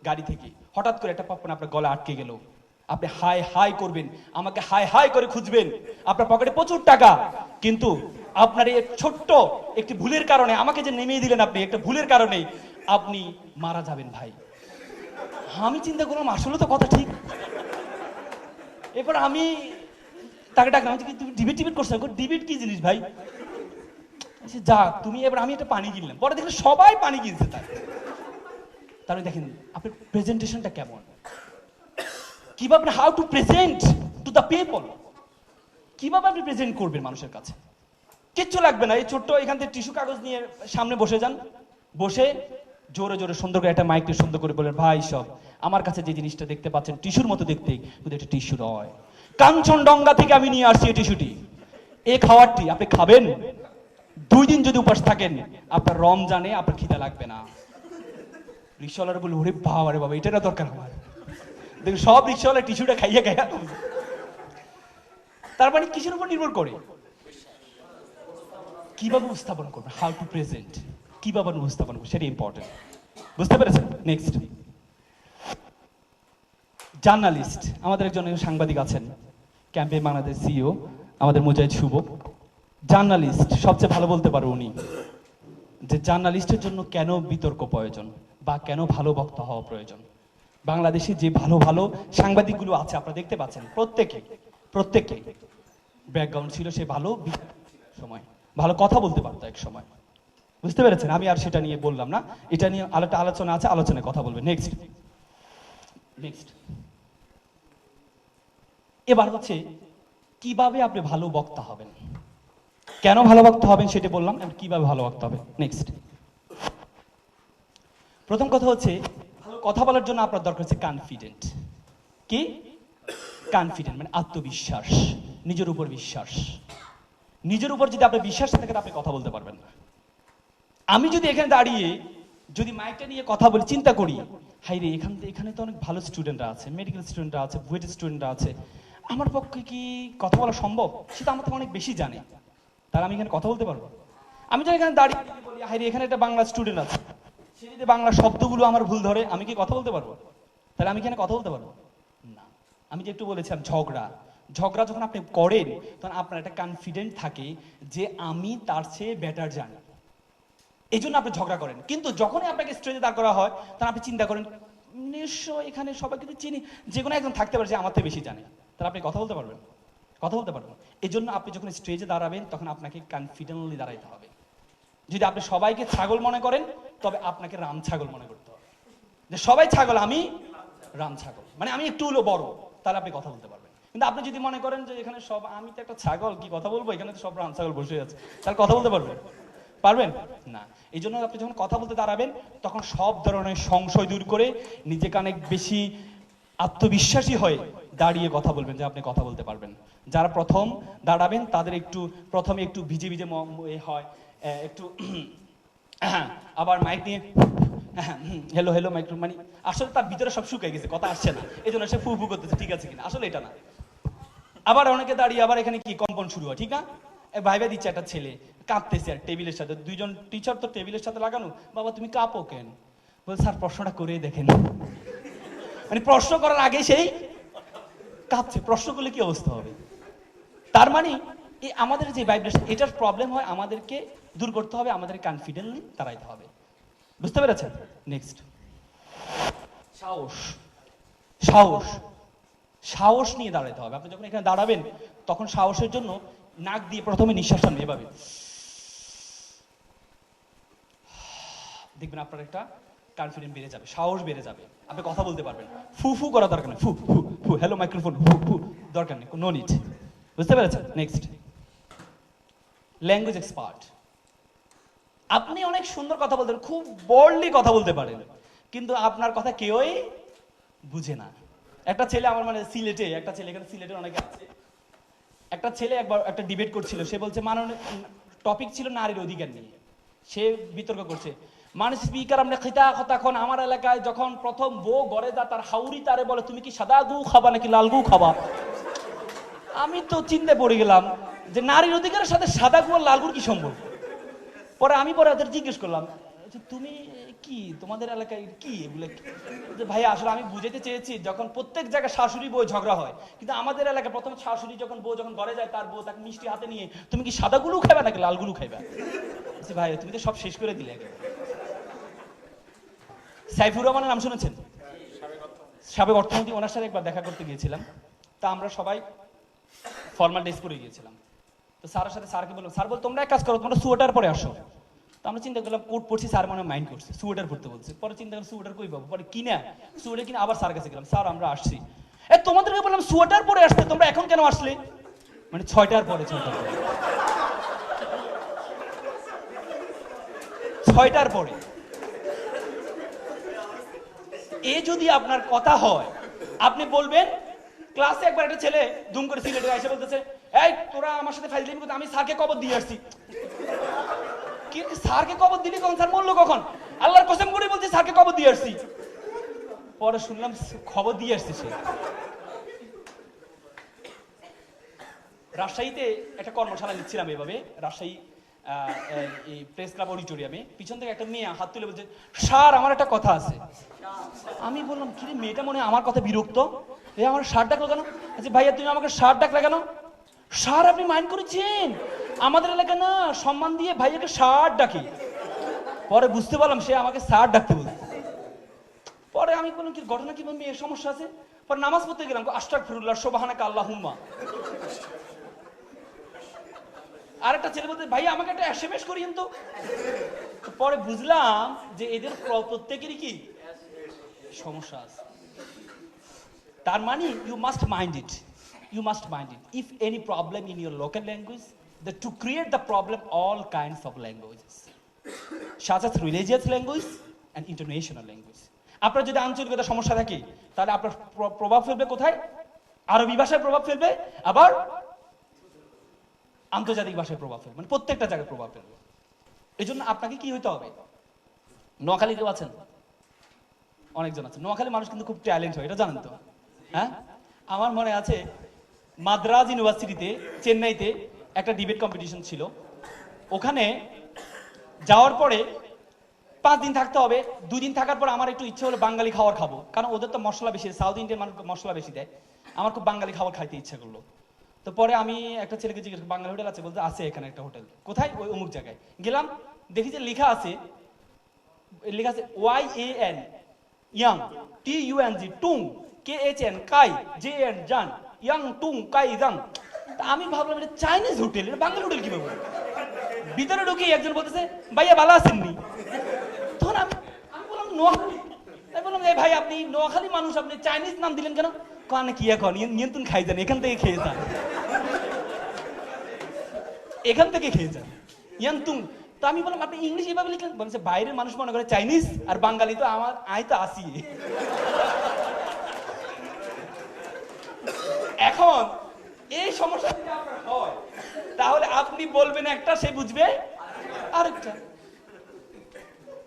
গাড়ি থেকে, হঠাৎ করে একটা পাপন আপনার গলা আটকে গেল, আপনি হাই হাই করবেন, আমাকে হাই হাই করে খুঁজবেন, আপনার পকেটে প্রচুর টাকা, কিন্তু আপনার এই ছোট্ট একটি ভুলের কারণে আমাকে যে নেমেই দিলেন, আপনি একটা ভুলের কারণে আপনি মারা যাবেন ভাই। আমি চিন্তা করলাম আসলে তো কথা ঠিক। এরপর আমি তাকে ডাকলাম, তুমি ডিবেট করছো? ডিবেট কি জিনিস ভাই? যা তুমি, এবার আমি একটা পানি কিনলাম, পরে দেখলাম সবাই পানি কিনছে। তাহলে দেখেন আপনার প্রেজেন্টেশনটা কেমন, কিভাবে how to present to the people, কিভাবে আপনি প্রেজেন্ট করবেন মানুষের কাছে। কিচ্ছু লাগবে না, এই ছোট্ট এখান থেকে টিস্যু কাগজ নিয়ে সামনে বসে যান, বসে জোরে জোরে সুন্দর করে একটা মাইকটা সুন্দর করে বলেন ভাই সব আমার কাছে যে জিনিসটা দেখতে পাচ্ছেন টিস্যুর মতো দেখতে, কিন্তু একটা টিস্যু নয়, কাঞ্চনডঙ্গা থেকে আমি নিয়ে আসছি এই টিস্যুটি। এই খাবারটি আপনি খাবেন, 2 দিন যদি উপাস থাকেন আপনার রমজানে আপনার খিদা লাগবে না। রিক্সাওয়ালারা বলে ওরে বাবা রে বাবা, এটা না দরকার আমার। দেখুন সব রিক্সাওয়ালা টিস্যুটা খাইয়া খাইয়া। তার মানে কিসের উপর নির্ভর করে? কিভাবে উপস্থাপন করবে, হাউ টু প্রেজেন্ট, কিভাবে উপস্থাপন করবে, সেটা ইম্পর্টেন্ট। বুঝতে পেরেছেন? Next, journalist. আমাদের একজন সাংবাদিক আছেন, ক্যাম্পেইন বাংলাদেশ সিইও আমাদের মুজাহিদ শুভ। জার্নালিস্ট সবচেয়ে ভালো বলতে পারে উনি, যে জার্নালিস্টের জন্য কেন বিতর্ক প্রয়োজন বা কেন ভালো বক্তা হওয়া প্রয়োজন। বাংলাদেশে যে ভালো ভালো সাংবাদিকগুলো আছে আপনারা দেখতে পাচ্ছেন, প্রত্যেকে ব্যাকগ্রাউন্ড ছিল, সে ভালো সময় ভালো কথা বলতে পারতো এক সময়। বুঝতে পেরেছেন? আমি আর সেটা নিয়ে বললাম না, এটা নিয়ে আলোচনা আছে, আলোচনায় কথা বলবে। নেক্সট, এবার হচ্ছে কিভাবে আপনি ভালো বক্তা হবেন, কেন ভালো বক্তা হবেন সেটা বললাম, এবং কিভাবে ভালো বক্তা হবে। নেক্সট, প্রথম কথা হচ্ছে ভালো কথা বলার জন্য আপনার দরকার হচ্ছে কনফিডেন্ট। কি কনফিডেন্ট? মানে আত্মবিশ্বাস, নিজের উপর বিশ্বাস। নিজের উপর যদি আপনার বিশ্বাস থাকে আপনি কথা বলতে পারবেন না। আমি যদি এখানে দাঁড়িয়ে যদি মাইকটা নিয়ে কথা বলি, চিন্তা করি হাই রে এখানে তো অনেক ভালো স্টুডেন্টরা আছে, মেডিকেল স্টুডেন্টরা আছে, বুয়েটের স্টুডেন্টরা আছে, আমার পক্ষে কি কথা বলা সম্ভব? সেটা আমার থেকে অনেক বেশি জানে, তাহলে আমি এখানে কথা বলতে পারবো? আমি যদি এখানে দাঁড়িয়ে বলি হাই রে এখানে একটা বাংলা স্টুডেন্ট আছে, সে যদি বাংলা শব্দগুলো আমার ভুল ধরে, আমি কি কথা বলতে পারবো? তাহলে আমি এখানে কথা বলতে পারবো না। আমি যে একটু বলেছিলাম ঝগড়া যখন আপনি করেন তখন আপনার একটা কনফিডেন্ট থাকে যে আমি তার চেয়ে বেটার জানি, এই জন্য আপনি ঝগড়া করেন। কিন্তু যখনই আপনাকে স্টেজে দাঁড় করা হয় তখন আপনি চিন্তা করেন নিশ্চয় এখানে সবাই কিন্তু চিনি, যে কোনো একজন থাকতে পারে যে আমার থেকে বেশি জানে, তাহলে আপনি কথা বলতে পারবেন? কথা বলতে পারবেন। এই জন্য আপনি যখন স্টেজে দাঁড়াবেন তখন আপনাকে কনফিডেন্টলি দাঁড়াইতে হবে। যদি আপনি সবাইকে ছাগল মনে করেন তবে আপনাকে রাম ছাগল মনে করতে হবে, যে সবাই ছাগল আমি রাম ছাগল, মানে আমি একটু হলো বড়, তাহলে আপনি কথা বলতে পারবেন। কিন্তু আপনি যদি মনে করেন যে এখানে সব আমি তো একটা ছাগল, কি কথা বলবো, এখানে তো সব রাম ছাগল বসে আছে, তাহলে কথা বলতে পারবেন না। এই জন্য আপনি যখন কথা বলতে দাঁড়াবেন তখন সব ধরনের সংশয় দূর করে নিজেকে অনেক বেশি আত্মবিশ্বাসী হয়ে দাঁড়িয়ে কথা বলবেন, যে আপনি কথা বলতে পারবেন। যারা প্রথম দাঁড়াবেন তাদের প্রথমে একটু ভিজে হয়, একটু আবার মাইক নিয়ে হেলো হেলো মাইক্রো, মানে আসলে তার ভিতরে সব শুকিয়ে গেছে, কথা আসছে না, এই জন্য সে ফু ফু করতেছে, ঠিক আছে কিনা, আসলে এটা না। আবার অনেকে দাঁড়িয়ে আবার এখানে কি কম্পন শুরু হয়, ঠিক না? ভাইবা দিচ্ছে একটা ছেলে কাঁপতেছে আর টেবিলের সাথে, দুইজন টিচার তো টেবিলের সাথে লাগানো, বাবা তুমি কাঁপো কেন? বল স্যার প্রশ্নটা করেই দেখেন। মানে প্রশ্ন করার আগে সেই কাঁপছে, প্রশ্ন করলে কি অবস্থা হবে? তার মানে এই আমাদের যে ভাইব্রেশন, এটার প্রবলেম হয়, আমাদেরকে দূর করতে হবে, আমাদের কনফিডেন্টলি দাঁড়াইতে হবে। বুঝতে পেরেছেন? নেক্সট, সাহস। সাহস, সাহস নিয়ে দাঁড়াতে হবে। আপনি যখন এখানে দাঁড়াবেন তখন সাহসের জন্য নাক দিয়ে প্রথমে নিঃশ্বাসটা নেবেন, এভাবে দেখবেন আপনার একটা কনফিডেন্স বেড়ে যাবে, সাহস বেড়ে যাবে, আপনি কথা বলতে পারবেন। ফু ফু করা দরকার নেই, ফু ফু ফু, হ্যালো মাইক্রোফোন, ফু ফু দরকার নেই, নো নিড। বুঝতে পেরেছেন? Next, language expert. আপনি অনেক সুন্দর কথা বলতে পারেন, খুব বোল্ডলি কথা বলতে পারেন, কিন্তু আপনার কথা কেউই বুঝে না। একটা ছেলে আমার, মানে সিলেটে একটা ছেলে, এখানে সিলেটের অনেকে আছে, একটা ছেলে একবার একটা ডিবেট করছিল, সে বলছে মাননীয় টপিক ছিল নারীর অধিকার নিয়ে, সে বিতর্ক করছে, মানুষ স্পিকার আমরা খিতা কতক্ষণ আমার এলাকায় যখন প্রথম বউ ঘরে যা তার হাউরি তারে বলে তুমি কি সাদা গু খাবা নাকি লাল গু খাবা। আমি তো চিন্তায় পড়ে গেলাম যে নারীর অধিকারের সাথে সাদা গু আর লাল গুর কি সম্পর্ক। পরে আমি ওদের জিজ্ঞেস করলাম যে তুমি কি, তোমাদের এলাকায় কি এগুলো, যে ভাইয়া আসলে আমি বুঝাইতে চেয়েছি যখন প্রত্যেক জায়গায় শাশুড়ি বউ ঝগড়া হয়, কিন্তু আমাদের এলাকায় প্রথম শাশুড়ি যখন বউ যখন ঘরে যায় তার বউ তাকে মিষ্টি হাতে নিয়ে তুমি কি সাদা গুলো খাইবা নাকি লাল গুলো খাইবা। ভাই তুমি তো সব শেষ করে দিলে। সাইফুর রহমানের নাম শুনেছেন? সাবেক অর্থমন্ত্রী, ওনার সাথে একবার দেখা করতে গিয়েছিলাম, তা আমরা সবাই ফর্মাল ড্রেস পরে গিয়েছিলাম। তো স্যারের সাথে স্যারকে বললাম, স্যার বল তোমরা এক কাজ করো, তোমরা সোয়েটার পরে আসো। তো আমরা চিন্তা করলাম কোট পরছি, স্যার মনে মাইন্ড করছে, সোয়েটার পরতে বলছে। পরে চিন্তা করলাম সোয়েটার কই পাবো, পরে কিনা সোয়েটার কিনে আবার স্যার কাছে গেলাম, স্যার আমরা আসছি। তোমাদেরকে বললাম সোয়েটার পরে আসতে, তোমরা এখন কেন আসলে? মানে 6টার পরে, 6টার পরে। এ যদি আপনার কথা হয়, আপনি বলবেন, ক্লাসে একবার একটা ছেলে দুম করে সিলেটে এসে বলতেছে, এই তোরা আমার সাথে ফাইজলামি করতে, আমি স্যারকে কবর দিয়ে আসছি। কি স্যারকে কবর দিলি কখন? স্যার মরলো কখন? আল্লাহর কসম করে বলছি স্যারকে কবর দিয়ে আসছি। পরে শুনলাম খবর দিয়ে আসছে সে। রাজশাহীতে একটা কর্মশালা নিচ্ছিলাম এভাবে, রাজশাহী এই প্রেস ক্লাব অডিটোরিয়ামে, পিছন থেকে একটা মেয়ে হাত তুলে বলছে, স্যার আমার একটা কথা আছে। আমি বললাম কি রে, মেয়েটা মনে হয় আমার কথা বিরক্ত, আমার স্যার ডাকলো কেন? আচ্ছা ভাইয়া তুমি আমাকে স্যার ডাকলে কেন? স্যার আপনি মাইন্ড করেছেন, আমাদের এলাকা না সম্মান দিয়ে ভাইয়াকে স্যার ডাকি। পরে বুঝতে পারলাম সে আমাকে স্যার ডাকতে বলছে। পরে আমি বললাম কি ঘটনা, কি মেয়ের সমস্যা আছে? পরে নামাজ পড়তে গেলাম, আস্তাগফিরুল্লাহ সুবহানাকা আল্লাহুম্মা। আরেকটা ছেলে বলতে, ভাই আমাকে একটা এসএমএস করিয়েন তো। পরে বুঝলাম যে এদের প্রত্যেকেরই কি সমস্যা আছে। তার মানে you must mind it, you must mind it. If any problem in your local language, to create the problem all kinds of languages such as religious language and international language. আপনার যদি আঞ্চলিকতা সমস্যা থাকে তাহলে আপনার প্রভাব ফেলবে কোথায়? আরবি ভাষায় প্রভাব ফেলবে, আবার আন্তর্জাতিক ভাষায় প্রভাব ফেলবে, মানে প্রত্যেকটা জায়গায় প্রভাব ফেলবে। এই জন্য আপনাকে কি হইতে হবে? নোয়াখালী কেউ আছেন? অনেকজন আছেন। নোয়াখালী মানুষ কিন্তু খুব ট্যালেন্ট হয়, এটা জানেন তো? হ্যাঁ, আমার মনে আছে মাদ্রাজ ইউনিভার্সিটিতে চেন্নাইতে একটা ডিবেট কম্পিটিশন ছিল। ওখানে যাওয়ার পরে 5 দিন থাকতে হবে। 2 দিন থাকার পর আমার একটু ইচ্ছে হলো বাঙালি খাবার খাবো, কারণ ওদের তো মশলা বেশি, সাউথ ইন্ডিয়ান মানুষ মশলা বেশি দেয়। আমার খুব বাঙালি খাবার খাইতে ইচ্ছা করলো। তো পরে আমি একটা ছেলেকে জিজ্ঞেস, বাঙালি হোটেল আছে? বলতে আছে এখানে একটা হোটেল। কোথায়? ওই অমুক জায়গায়। গেলাম, দেখি যে লেখা আছে YAN ইয়াং, TUNG টুং, KHN কাই, JN জান, ইয়াং টুং কাই জাং। আমি ভাবলাম এটা চাইনিজ হোটেল, এটা বাঙালি হোটেল কিভাবে? ভিতরে ঢুকি একজন বলতেছে, ভাইয়া ভালো আছেননি? তখন আমি বললাম নোয়াখালী। তাই বললাম, এই ভাই আপনি নোয়াখালী মানুষ, আপনি চাইনিজ নাম দিলেন কেন? কানে কি এখন নিয়ন্ত্রণ খাই যান, এখান থেকে খেয়ে যান, এখান থেকে খেয়ে যান ইয়ান্তুং। তো আমি বললাম আপনি ইংলিশ এভাবে লিখলেন? বলছে বাইরের মানুষ মনে করে চাইনিজ, আর বাঙালি তো আমার আয় তো আসি। এখন এই সমস্যা যদি আপনার হয় তাহলে আপনি বলবেন একটা, সে বুঝবে আরেকটা।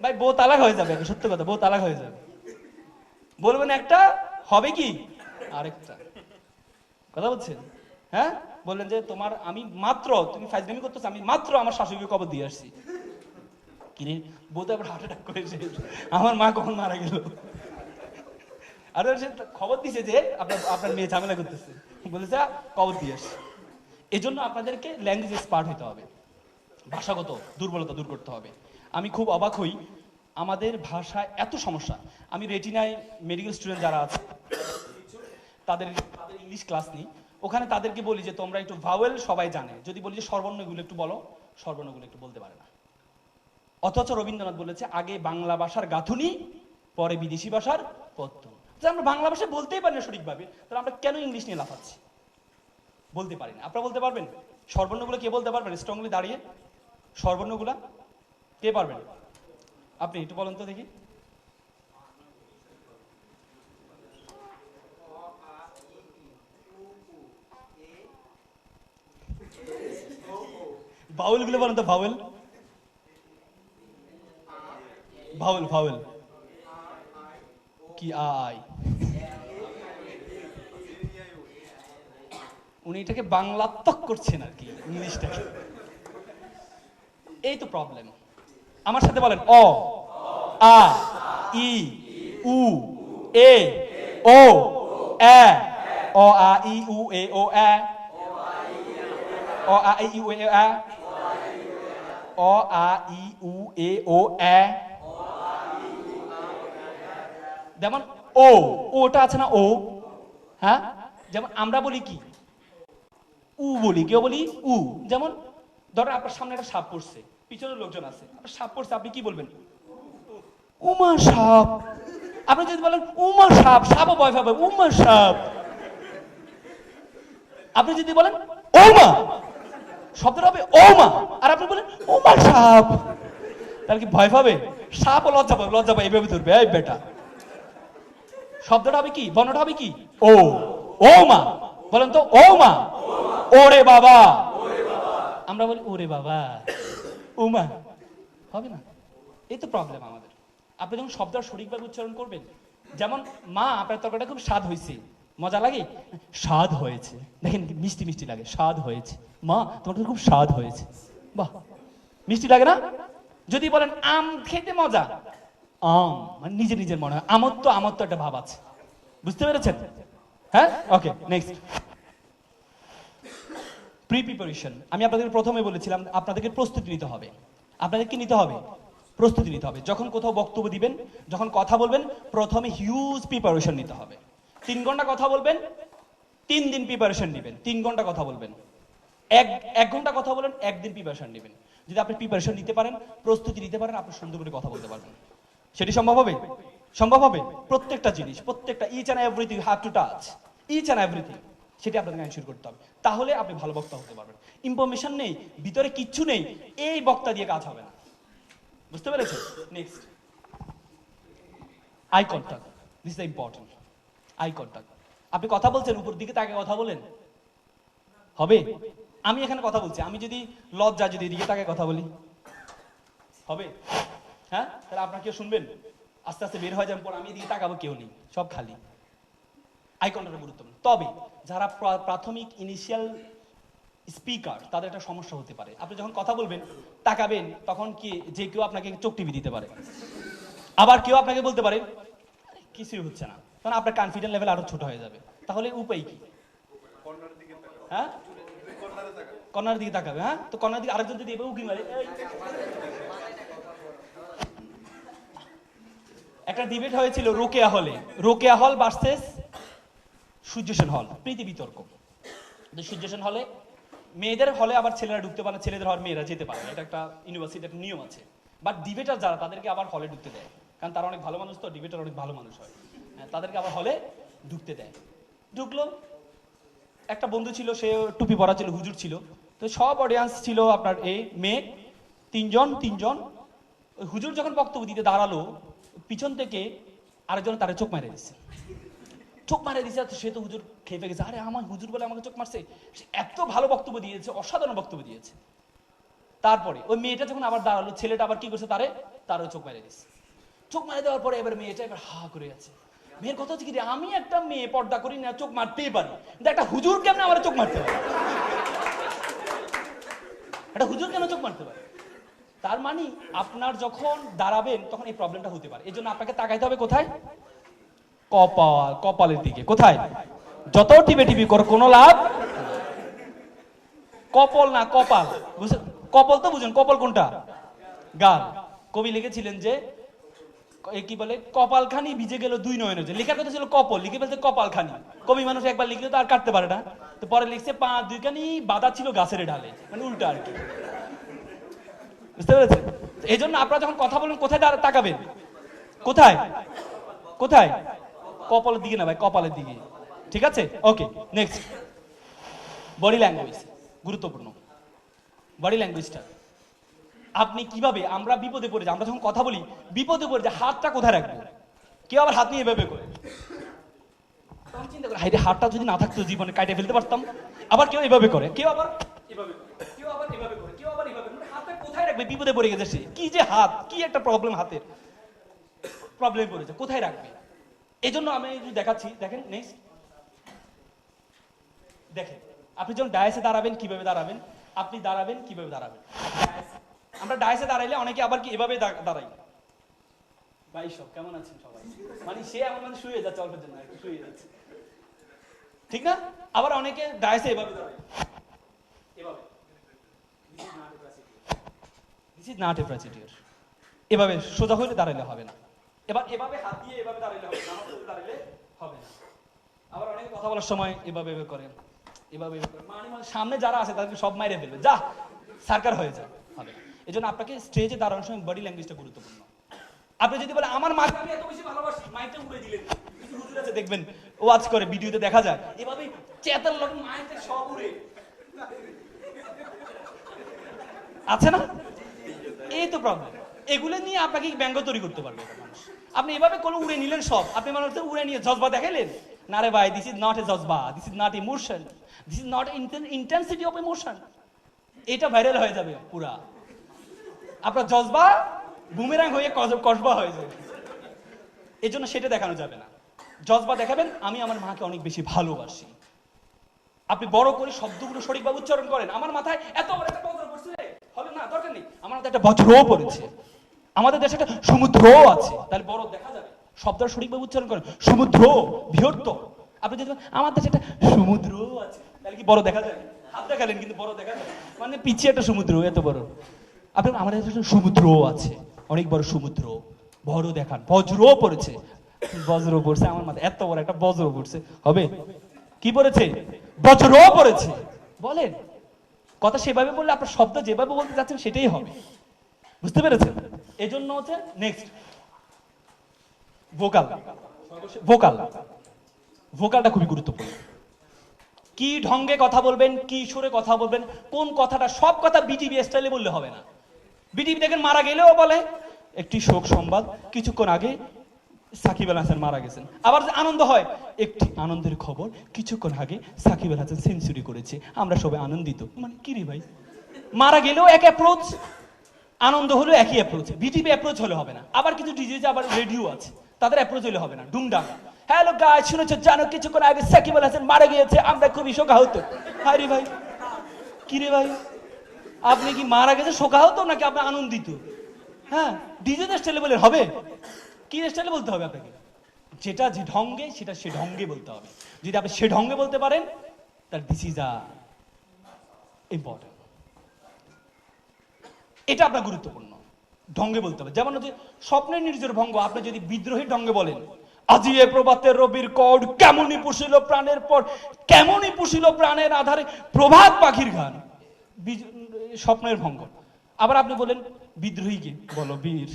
ভাই বউ তালাক হয়ে যাবে, সত্য কথা, বউ তালাক হয়ে যাবে। বলবেন একটা, হবে কি আরেকটা। কথা বলছেন? হ্যাঁ, বললেন যে তোমার আমি মাত্র, তুমি ফাইজলামি করতেছো, আমি মাত্র আমার শাশুড়িকে কবর দিয়ে আসছি। কিরে, বউ তো আবার হার্ট অ্যাটাক করেছে, আমার মা কখন মারা গেল। আর সে খবর দিছে যে আপনার আপনার মেয়ে ঝামেলা করতেছে, বলেছে কবর দিয়ে আসছি। এই জন্য আপনাদেরকে ল্যাঙ্গুয়েজ এক্সপার্ট হতে হবে, ভাষাগত দুর্বলতা দূর করতে হবে। আমি খুব অবাক হই, আমাদের ভাষায় এত সমস্যা। আমি রেটিনায় মেডিকেল স্টুডেন্ট যারা আছে তাদের ইংলিশ ক্লাস নিই, ওখানে তাদেরকে বলি যে তোমরা একটু ভাওয়েল সবাই জানে, যদি বলি যে স্বরবর্ণগুলো একটু বলো, স্বরবর্ণগুলো একটু বলতে পারে না। অথচ রবীন্দ্রনাথ বলেছে আগে বাংলা ভাষার গাঁথুনি, পরে বিদেশি ভাষার পত্তন। আমরা বাংলা ভাষা বলতেই পারি না সঠিকভাবে, তাহলে আমরা কেন ইংলিশ নিয়ে লাফাচ্ছি? বলতে পারি না। আপনারা বলতে পারবেন স্বরবর্ণগুলো? কে বলতে পারবেন স্ট্রংলি দাঁড়িয়ে স্বরবর্ণগুলা? কে পারবেন? আপনি একটু বলেন তো দেখি। ভাওয়েল গুলো বলেন তো, ভাওয়েল, ভাওয়েল, ভাওয়েল কি? আই। উনি এটাকে বাংলাত্মক করছেন আর কি, ইংলিশটাকে। এই তো প্রবলেম। আমার সাথে বলেন, অ, আ, ই, উ, এ, ও, এ, অ, আ, ই, উ, এ, ও, এ, অ, আ, ই, উ, এ, এ, অ, আ, ই, উ, এ, ও, এ। যেমন ও, ওটা আছে না, ও, হ্যাঁ, যেমন আমরা বলি কি, উ বলি, কেউ বলি উ। যেমন ধরো আপনার সামনে একটা সাপ পড়ছে, পিছনের লোকজন আছে, আপনার সাপ পড়ছে, আপনি কি বলবেন? উমা সাপ। আপনি যদি বলেন উমা সাপ, সাপও ভয় পাবে, উমা সাপ। আপনি যদি বলেন ওমা, শব্দটা হবে ওমা, আর আপনি বলেন উমা সাপ, তাহলে কি ভয় পাবে? সাপও লজ্জা পাবে, লজ্জা পাবে, এইভাবে ধরবে, এই বেটা। শব্দটা হবে কি, বর্ণটা হবে কি, ও, ওমা। বলেন তো ওমা, ওরে বাবা। আমরা বলি ওরে বাবা, উমা, হবে না। এই তো প্রবলেম আমাদের। আপনি যখন শব্দটা সঠিকভাবে উচ্চারণ করবেন, যেমন মা আপনার তরকারিটা খুব স্বাদ হয়েছে, মজা লাগে, স্বাদ হয়েছে, দেখেন মিষ্টি মিষ্টি লাগে, স্বাদ হয়েছে, মা তোমার খুব স্বাদ হয়েছে, বাহ, মিষ্টি লাগে না? যদি বলেন আম খেতে মজা, আম, মানে নিজের নিজের মনে হয় আমত্ব, আমত্ব একটা ভাব আছে। বুঝতে পেরেছেন? হ্যাঁ, ওকে, নেক্সট। Pre preparation. আমি আপনাদের প্রথমে বলেছিলাম আপনাদেরকে প্রস্তুতি নিতে হবে। আপনাদের কি নিতে হবে? প্রস্তুতি নিতে হবে। যখন কোথাও বক্তব্য দিবেন, যখন কথা বলবেন, প্রথমে হিউজ প্রিপারেশন নিতে হবে। 3 ঘন্টা কথা বলবেন, 3 দিন প্রিপারেশন নেবেন। 3 ঘন্টা কথা বলবেন, এক ঘন্টা কথা বলেন, 1 দিন প্রিপারেশন নেবেন। যদি আপনি প্রিপারেশন নিতে পারেন, প্রস্তুতি নিতে পারেন, আপনি সুন্দর করে কথা বলতে পারবেন। সেটি সম্ভব হবে? সম্ভব হবে। প্রত্যেকটা জিনিস, প্রত্যেকটা each and everything you have to touch, each and everything, সেটি আপনাকে এনশিওর করতে হবে। তাহলে আপনি ভালো বক্তা হতে পারবেন। ইনফরমেশন নেই, ভিতরে কিচ্ছু নেই, এই বক্তা দিয়ে কাজ হবে না। বুঝতে পেরেছেন? Next, eye contact. This is important. Eye contact. আপনি কথা বলছেন, উপর দিকে তাকে কথা বলেন, হবে? আমি এখানে কথা বলছি, আমি যদি লজ্জা, যদি এদিকে তাকে কথা বলি, হবে? হ্যাঁ, তাহলে আপনার কেউ শুনবেন? আস্তে আস্তে বের হয়ে যাবেন, পর আমি এদিকে তাকাবো, কেউ নেই, সব খালি। আই কন্টাক্ট গুরুত্বপূর্ণ। তবে যারা প্রাথমিক ইনিশিয়াল স্পিকার, তাদের একটা সমস্যা হতে পারে। আপনি যখন কথা বলবেন, তাকাবেন, তখন কি যে কেউ আপনাকে চোখ টিপি দিতে পারে, আবার কেউ আপনাকে বলতে পারে কিছুই হচ্ছে না, তখন আপনার কনফিডেন্স লেভেল আরো ছোট হয়ে যাবে। তাহলে উপায় কি? হ্যাঁ, কর্নার দিকে তাকাবে। হ্যাঁ, তো কর্নার দিকে আরেকজন যদি এভাবে উকি মারে, একটা ডিবেট হয়েছিল রোকেয়া হলে, রোকেয়া হল ভার্সেস সূর্য সেন হল, প্রীতি বিতর্ক। সূর্য সেন হলে, মেয়েদের হলে আবার ছেলেরা ঢুকতে পারে, ছেলেদের হলে মেয়েরা যেতে পারে, এটা একটা ইউনিভার্সিটি, একটা নিয়ম আছে। বাট ডিবেটার যারা, তাদেরকে আবার হলে ঢুকতে দেয়, কারণ তারা অনেক ভালো মানুষ, তো ডিবেটার অনেক ভালো মানুষ হয়, তাদেরকে আবার হলে ঢুকতে দেয়। ঢুকলো, একটা বন্ধু ছিল, সে টুপি পরা ছিল, হুজুর ছিল, তো সব অডিয়েন্স ছিল আপনার এই মেয়ে, তিনজন। হুজুর যখন বক্তব্য দিতে দাঁড়ালো, পিছন থেকে আরেকজন তারে চোখ মারে দিচ্ছে, সে তো হুজুর খেপে গেছে, আরে আমার হুজুর বলে আমাকে চোখ মারছে। সে এত ভালো বক্তব্য দিয়েছে, অসাধারণ বক্তব্য দিয়েছে। তারপরে ওই মেয়েটা যখন আবার দাঁড়ালো, ছেলেটা আবার কি করছে, তারও চোখ মেরে দিচ্ছে। চোখ মেরে দেওয়ার পরে এবার মেয়েটা এবার হা করে আছে। মেয়ের কথা হচ্ছে কি, আমি একটা মেয়ে, পর্দা করি না, চোখ মারতেই পারি, কিন্তু একটা হুজুর কেমন আমার চোখ মারতে পারে? একটা হুজুর কেন চোখ মারতে পারে? তার মানে আপনার যখন দাঁড়াবেন তখন এই প্রবলেমটা হতে পারে। এই জন্য আপনাকে তাকাইতে হবে কোথায়? কপালের দিকে। কোথায়? যত টিপে করো কোনো লাভ। কপাল না, কপাল। কপাল তো বুঝেন, কপাল কোনটা? গাল। কবি লিখেছিলেন যে কি বলে, কপালখানি ভিজে গেল দুই নয়নে। যে লেখার কথা ছিল কপাল, লিখে ফেলছে কপালখানি। কবি মানুষ একবার লিখলে তো আর কাটতে পারে না, তো পরে লিখছে পা দুইখানি বাঁধা ছিল গাছের ডালে, মানে উল্টা আর কি। বুঝতে পেরেছেন? এই জন্য আপনারা যখন কথা বলবেন কোথায় তাকাবেন? কোথায়? কোথায়? কপালের দিকে না ভাই, কপালের দিকে। ঠিক আছে? ওকে, নেক্সট। বডি ল্যাঙ্গুয়েজ গুরুত্বপূর্ণ। বডি ল্যাঙ্গুয়েজটা আপনি কিভাবে, আমরা বিপদে পড়ে যাই, আমরা যখন কথা বলি বিপদে পড়ে যাই, হাতটা কোথায় রাখবো? কেউ আবার হাত নিয়ে এভাবে করে, তখন চিন্তা করে হাইরে হাতটা যদি না থাকতো জীবনে কাটে ফেলতে পারতাম। আবার কেউ এভাবে করে, কেউ আবার এভাবে করে, কেউ আবার এভাবে করে, কেউ আবার এভাবে করে। হাতটা কোথায় রাখবে? বিপদে পড়ে গেছে সে। কি যে হাত, কি একটা প্রবলেম, হাতের প্রবলেমে পড়েছে, কোথায় রাখবে? এই জন্য আমি দেখাচ্ছি, দেখেন নেক্সট। দেখেন আপনি যখন ডায়াসে দাঁড়াবেন কিভাবে দাঁড়াবেন, আপনি দাঁড়াবেন কিভাবে দাঁড়াবেন। আমরা ডায়াসে দাঁড়াইলে অনেকে আবার কি এভাবে দাঁড়াই। ভাই সব কেমন আছেন সবাই, মানে সে এমন মানে শুয়ে যাচ্ছে, অল্পের জন্য একটু শুয়ে যাচ্ছে, ঠিক না? আবার অনেকে ডায়াসে এভাবে দাঁড়ায়, এভাবে। This is not A procedure. এভাবে সোজা হইলে দাঁড়াইলে হবে না। এবার এভাবে হাত দিয়ে এভাবে দাঁড়াইলে হবে না, দাঁড়াইলে হবে না। আবার অনেকে কথা বলার সময় এভাবে করেন, এভাবে মানে সামনে যারা আছে তাদেরকে সব মাইরে ফেলবে, যা সার্কার হয়ে যায়, হবে। এই জন্য আপনাকে স্টেজে দাঁড়ানোর সময় বডি ল্যাঙ্গুয়েজটা গুরুত্বপূর্ণ। আপনি যদি বলেন আমার মাকে আমি এত বেশি ভালোবাসি, মাইকটা উড়ে দিলেন, কিছু হুজুর আছে দেখবেন ওয়াজ করে, ভিডিওতে দেখা যায় এভাবে চেতার লোক মাইকটা সব উড়ে আছে না? এই তো প্রবলেম। এগুলো নিয়ে আপনাকে ব্যঙ্গ তৈরি করতে পারবে মানুষ। আপনি এভাবে কোনো উড়ে নিলেন সব, আপনি মানুষ উড়ে নিয়ে জজবা দেখাইলেন না রে ভাই, দিস ইজ নট এ জজবা, this is not emotion, this is not intensity of emotion. এটা ভাইরাল হয়ে যাবে পুরা, আপনার জজবা বুমেরাং হয়ে কসবা হয়ে যাবে। এই জন্য সেটা দেখানো যাবে না। জজবা দেখাবেন আমি আমার মাকে অনেক বেশি ভালোবাসি। আপনি বড় করে শব্দগুলো সঠিকভাবে উচ্চারণ করেন। আমার মাথায় এত বড় একটা বজ্র পড়ছে, হবে না, দরকার নেই। আমার মাথায় একটা বজ্রও পড়েছে, আমাদের দেশে একটা সমুদ্রও আছে, তাহলে বড় দেখা যাবে। শব্দটা সঠিকভাবে উচ্চারণ করেন, সমুদ্র বৃহত্তর। আপনি যদি আমার দেশে একটা সমুদ্রও আছে, তাহলে কি বড় দেখা যায়? হাত দেখালেন কিন্তু বড় দেখা যায়, মানে পিছিয়ে একটা সমুদ্র এত বড়। আপনি আমাদের দেশে সমুদ্রও আছে, অনেক বড় সমুদ্র, বড় দেখান। বজ্রও পড়েছে, বজ্র পড়ছে আমার মাথায়, এত বড় একটা বজ্র পড়ছে, হবে? কি পড়েছে? বজ্রও পড়েছে। বলেন কথা সেভাবে বললে আপনার শব্দ যেভাবে বলতে যাচ্ছেন সেটাই হবে। বুঝতে পেরেছেন? এই জন্য হচ্ছে নেক্সট ভোকাল। ভোকাল, ভোকালটা খুবই গুরুত্বপূর্ণ। কি ঢঙ্গে কথা বলবেন, কি সুরে কথা বলবেন, কোন কথাটা, সব কথা বিটিভি স্টাইলে বললে হবে না। বিটিভি দেখেন মারা গেলেও বলে একটি শোক সংবাদ, কিছুক্ষণ আগে সাকিব আল হাসান মারা গেছেন। আবার আনন্দ হয়, একটি আনন্দের খবর, কিছুক্ষণ আগে সাকিব আল হাসান সেঞ্চুরি করেছে, আমরা সবাই আনন্দিত। মানে কি রে ভাই, মারা গেলেও এক অ্যাপ্রোচ, আনন্দ হলো একই অ্যাপ্রোচ। বিটিভি অ্যাপ্রোচ হলে হবে না। আবার কিছু ডিজে আবার রেডিও আছে, তাদের অ্যাপ্রোচ হলে হবে না, ডুংডাং। হ্যালো গাইস, শুনেছো জানো কিছুক্ষণ আগে সাকিব আল হাসান মারা গিয়েছে, আমরা খুবই শোকাহত। হায় রে ভাই, কি রে ভাই, আপনি কি মারা গেছে শোকাহত নাকি আপনি আনন্দিত? হ্যাঁ, ডিজে স্টাইলে বলে হবে? কি স্টাইলে বলতে হবে আপনাকে? যেটা যে ঢঙ্গে, সেটা সে ঢঙ্গে বলতে হবে। যদি আপনি সে ঢঙ্গে বলতে পারেন, তার দিস ইজ আ ইম্পর্টেন্ট। এটা আপনার গুরুত্বপূর্ণ, ঢঙ্গে বলতে হবে। যেমন হচ্ছে স্বপ্নের নির্জর ভঙ্গ, আপনি যদি বিদ্রোহী ঢঙ্গে বলেন, আজি এ প্রভাতের রবির কর, কেমনই পুষিল প্রাণের পর, কেমনই পুষিল প্রাণের আধারে প্রভাত পাখির গান, স্বপ্নের ভঙ্গ। আবার আপনি বলেন বিদ্রোহীকে, বলো বীর,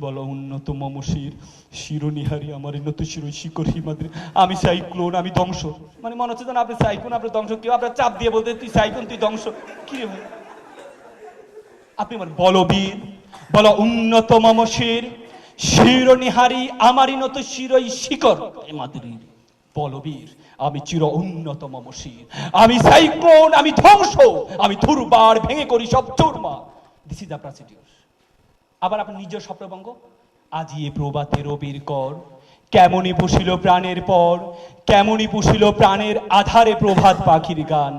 বলো উন্নত মমশির, শিরোনিহারি আমার উন্নত শিরোই শিকর হিমাদ্রি, আমি সাইক্লোন, আমি ধ্বংস। মানে মনে হচ্ছে যেন আপনি সাইক্লোন, আপনি ধ্বংস। কেউ আপনার চাপ দিয়ে বলতে তুই সাইক্লোন, তুই ধ্বংস। কি রে ভাই, আপনি বলো বীর, বলো উন্নত মমশির, শিরোনিহারি আমারই নত শিরোই শিকর হিমাদ্রির, বলবীর আমি চির উন্নত মমশির, আমি সাইক্লোন, আমি ধ্বংস, আমি ধুরবার ভেঙে করি সব চুরমা। This is the procedure. আবার আপনার নিজের স্বপ্নভঙ্গ, আজিয়ে প্রভাতে রবির কর, কেমনই পুষিল প্রাণের পর, কেমনই পুষিল প্রাণের আধারে প্রভাত পাখির গান,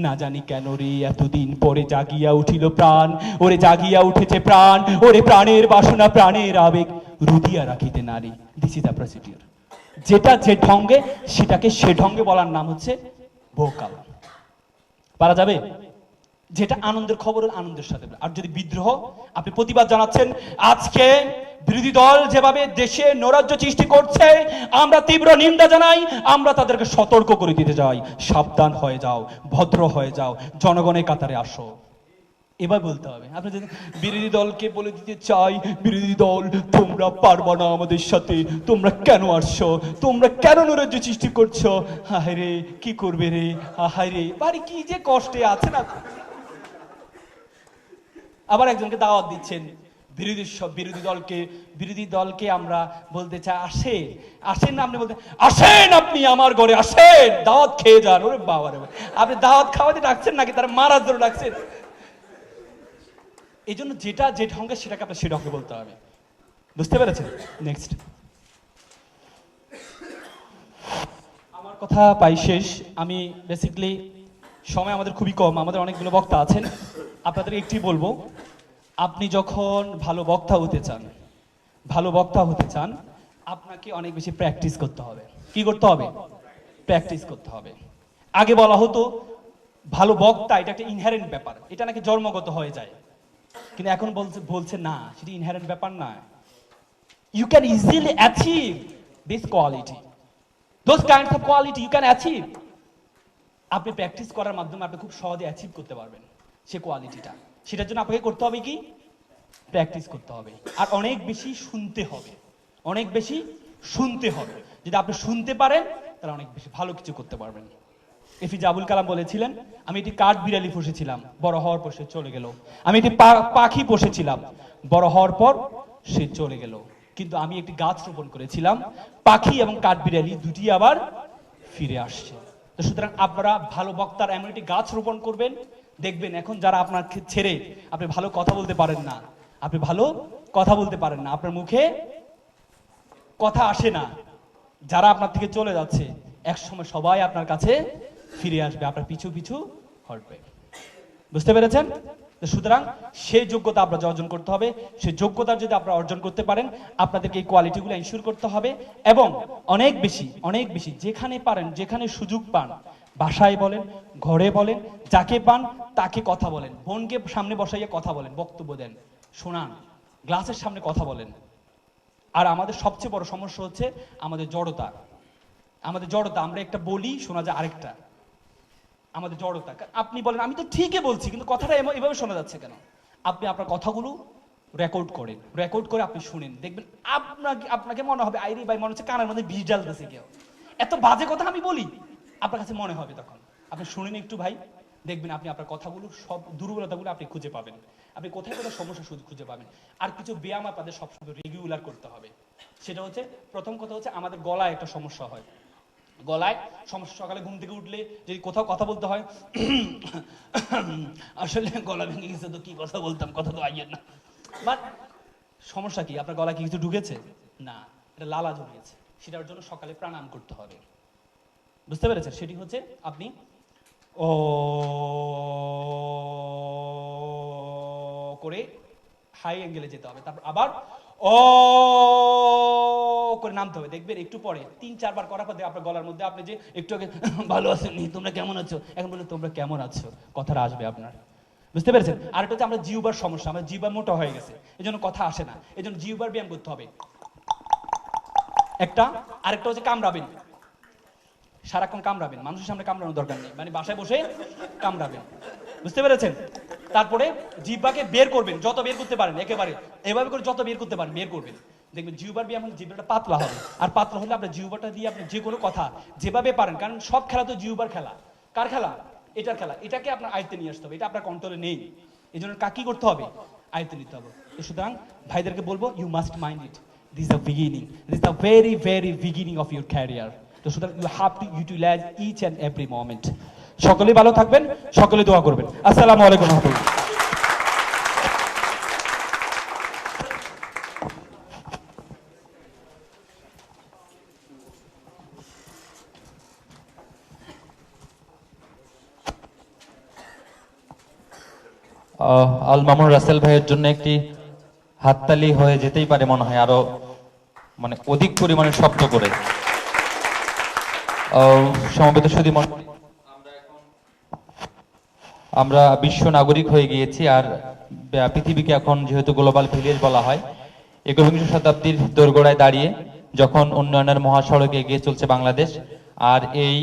না জানি কেন রে এতদিন পরে জাগিয়া উঠিল প্রাণ, ওরে জাগিয়া উঠেছে প্রাণ, ওরে প্রাণের বাসনা প্রাণের আবেগ রুদিয়া রাখিতে নারী। This is the procedure. যেটা যে ঢঙ্গে সেটাকে সে ঢঙ্গে বলার নাম হচ্ছে ভোকাল। পারা যাবে? যেটা আনন্দের খবর আনন্দের সাথে, আর যদি বিদ্রোহ, আপনি প্রতিবাদ জানাচ্ছেন আজকে বিরোধী দল যেভাবে দেশে নৈরাজ্য সৃষ্টি করছে, আমরা তীব্র নিন্দা জানাই, আমরা তাদেরকে সতর্ক করে দিতে চাই, সাবধান হয়ে যাও, ভদ্র হয়ে যাও, জনগণের কাতারে আসো। এবার বলতে হবে। আপনি যদি বিরোধী দলকে বলে দিতে চাই, বিরোধী দল তোমরা পারবা না আমাদের সাথে, তোমরা কেন আসছো, তোমরা কেন নৈরাজ্য সৃষ্টি করছো, হায় রে কি করবে রে, হায় রে বাড়ি কি যে কষ্টে আছে না। আবার একজনকে দাওয়াত দিচ্ছেন, বিরোধী দলকে আমরা বলতে চাই আসেন না, আপনি বলতে আসেন, আপনি আমার ঘরে আসেন, দাওয়াত খেয়ে যান। ওরে বাবা রে, আপনি দাওয়াত খাওয়াতে ডাকছেন নাকি তারা মারার জন্য ডাকছেন? এই জন্য যেটা যে ঢঙ্গে সেটাকে আপনার সে ঢঙ্গে বলতে হবে। বুঝতে পেরেছেন? নেক্সট, আমার কথা পাই শেষ। আমি বেসিক্যালি সময় আমাদের খুবই কম, আমাদের অনেকগুলো বক্তা আছেন, আপনাদের একটি বলবো, আপনি যখন ভালো বক্তা হতে চান আপনাকে অনেক বেশি প্র্যাকটিস করতে হবে। কি করতে হবে? প্র্যাকটিস করতে হবে। আগে বলা হতো ভালো বক্তা এটা একটা ইনহেরেন্ট ব্যাপার, এটা নাকি জন্মগত হয়ে যায়, কিন্তু এখন বলছে না, সেটা ইনহেরেন্ট ব্যাপার না। You can easily achieve this quality, those kinds of quality you can achieve. আপনি প্র্যাকটিস করার মাধ্যমে আপনি খুব সহজে অ্যাচিভ করতে পারবেন সে কোয়ালিটিটা। সেটার জন্য আপনাকে করতে হবে কি? প্র্যাকটিস করতে হবে, আর অনেক বেশি শুনতে হবে, অনেক বেশি শুনতে হবে। যদি আপনি শুনতে পারেন তাহলে অনেক বেশি ভালো কিছু করতে পারবেন। এপিজে আবুল কালাম বলেছিলেন, আমি একটি কাঠ বিড়ালি পুষেছিলাম, বড় হওয়ার পর সে চলে গেল। আমি একটি পাখি পুষেছিলাম, বড় হওয়ার পর সে চলে গেল। কিন্তু আমি একটি গাছ রোপণ করেছিলাম, পাখি এবং কাঠ বিড়ালি দুটি আবার ফিরে আসছে। তো সুতরাং আপনারা ভালো বক্তার এমন একটি গাছ রোপণ করবেন, দেখবেন এখন যারা আপনার ছেড়ে আপনি ভালো কথা বলতে পারেন না, আপনার মুখে কথা আসে না, যারা আপনার থেকে চলে যাচ্ছে, একসময় সবাই আপনার কাছে ফিরে আসবে, আপনার পিছু পিছু হটবে। বুঝতে পেরেছেন? সুতরাং সেই যোগ্যতা আপনার অর্জন করতে হবে। সেই যোগ্যতা যদি আপনারা অর্জন করতে পারেন, আপনাদেরকে এই কোয়ালিটিগুলো ইনশিওর করতে হবে, এবং অনেক বেশি যেখানে পারেন, যেখানে সুযোগ পান, বাসায় বলেন, ঘরে বলেন, যাকে পান তাকে কথা বলেন, বোনকে সামনে বসাইয়া কথা বলেন, বক্তব্য দেন, শোনান, গ্লাসের সামনে কথা বলেন। আর আমাদের সবচেয়ে বড় সমস্যা হচ্ছে আমাদের জড়তা। আমরা একটা বলি, শোনা যায় আরেকটা। আমাদের জড়তা। আপনি বলেন আমি তো ঠিকই বলছি, কিন্তু কথাটা এভাবে শোনা যাচ্ছে কেন? আপনি আপনার কথাগুলো রেকর্ড করে আপনি শুনেন, দেখবেন আপনাকে মনে হবে আইরে ভাই, মনে হচ্ছে কানের মধ্যে বিষ জ্বালতেছে কেউ, এত বাজে কথা আমি বলি, আপনার কাছে মনে হবে। তখন আপনি শুনেন একটু ভাই, দেখবেন আপনি আপনার কথাগুলো সব দুর্বলতাগুলো আপনি খুঁজে পাবেন, আপনি কোথায় কোথায় সমস্যা খুঁজে পাবেন। আর কিছু ব্যায়াম আপনাদের সবসময় রেগুলার করতে হবে। সেটা হচ্ছে, প্রথম কথা হচ্ছে আমাদের গলায় একটা সমস্যা হয়, সকালে ঘুম থেকে উঠলে যদি কোথাও কথা বলতে হয়, আসলে গলা ভেঙে গেছে তো কি কথা বলতাম, কথা তো আইয়ের না। বাট সমস্যা কি? আপনার গলায় কি কিছু ঢুকেছে? না, এটা লালা ঢুকেছে। সেটার জন্য সকালে প্রাণায়াম করতে হবে। বুঝতে পেরেছেন? সেটি হচ্ছে আপনি ও করে হাই অ্যাঙ্গেলে যেতে হবে, তারপর আবার ও করে নামতে হবে। দেখবেন একটু পরে 3-4 বার করার পর আপনার গলার মধ্যে, আপনি যে একটু আগে ভালো আছেন, তোমরা কেমন আছো, এখন বলে তোমরা কেমন আছো কথাটা আসবে আপনার। বুঝতে পেরেছেন? আর এটা হচ্ছে আমরা জিহ্বার সমস্যা, আমরা জিহ্বা মোটা হয়ে গেছে, এই জন্য কথা আসে না। এই জন্য জিহ্বার ব্যায়াম করতে হবে একটা। আরেকটা হচ্ছে কামড়াবেন, সারাক্ষণ কামড়াবেন, মানুষের সামনে কামড়ানোর দরকার নেই, মানে বাসায় বসে কামড়াবেন। বুঝতে পেরেছেন? তারপরে জিহ্বাকে বের করবেন, যত বের করতে পারেন, একেবারে এভাবে করে যত বের করতে পারেন বের করবেন। দেখবেন জিহ্বার ব্যায়াম হলে জিহ্বাটা পাতলা হবে, আর পাতলা হলে আপনার জিহ্বাটা দিয়ে আপনি যে কোনো কথা যেভাবে পারেন, কারণ সব খেলা তো জিহ্বার খেলা। কার খেলা? এটার খেলা। এটাকে আপনার আয়ত্তে নিয়ে আসতে হবে, এটা আপনার কন্ট্রোলে নেই। এই জন্য কি করতে হবে? আয়ত্তে নিতে হবে। সুতরাং ভাইদেরকে বলবো, you must mind it, this is the beginning, this is the very very beginning of your career. তো সুতরাং you have to utilise each and every moment. সকলেই ভালো থাকবেন, সকলে দোয়া করবেন। আসসালামু আলাইকুম। আল মামুন রাসেল ভাইয়ের জন্য একটি হাততালি হয়ে যেতেই পারে মনে হয়, আরো মানে অধিক পরিমাণে শব্দ করে। সমবেত সুধী মণ্ডলী, আমরা বিশ্ব নাগরিক হয়ে গিয়েছি, আর পৃথিবীকে এখন যেহেতু গ্লোবাল ভিলেজ বলা হয়, একবিংশ শতাব্দীর দোরগোড়ায় দাঁড়িয়ে যখন উন্নয়নের মহাসড়কে এগিয়ে চলছে বাংলাদেশ, আর এই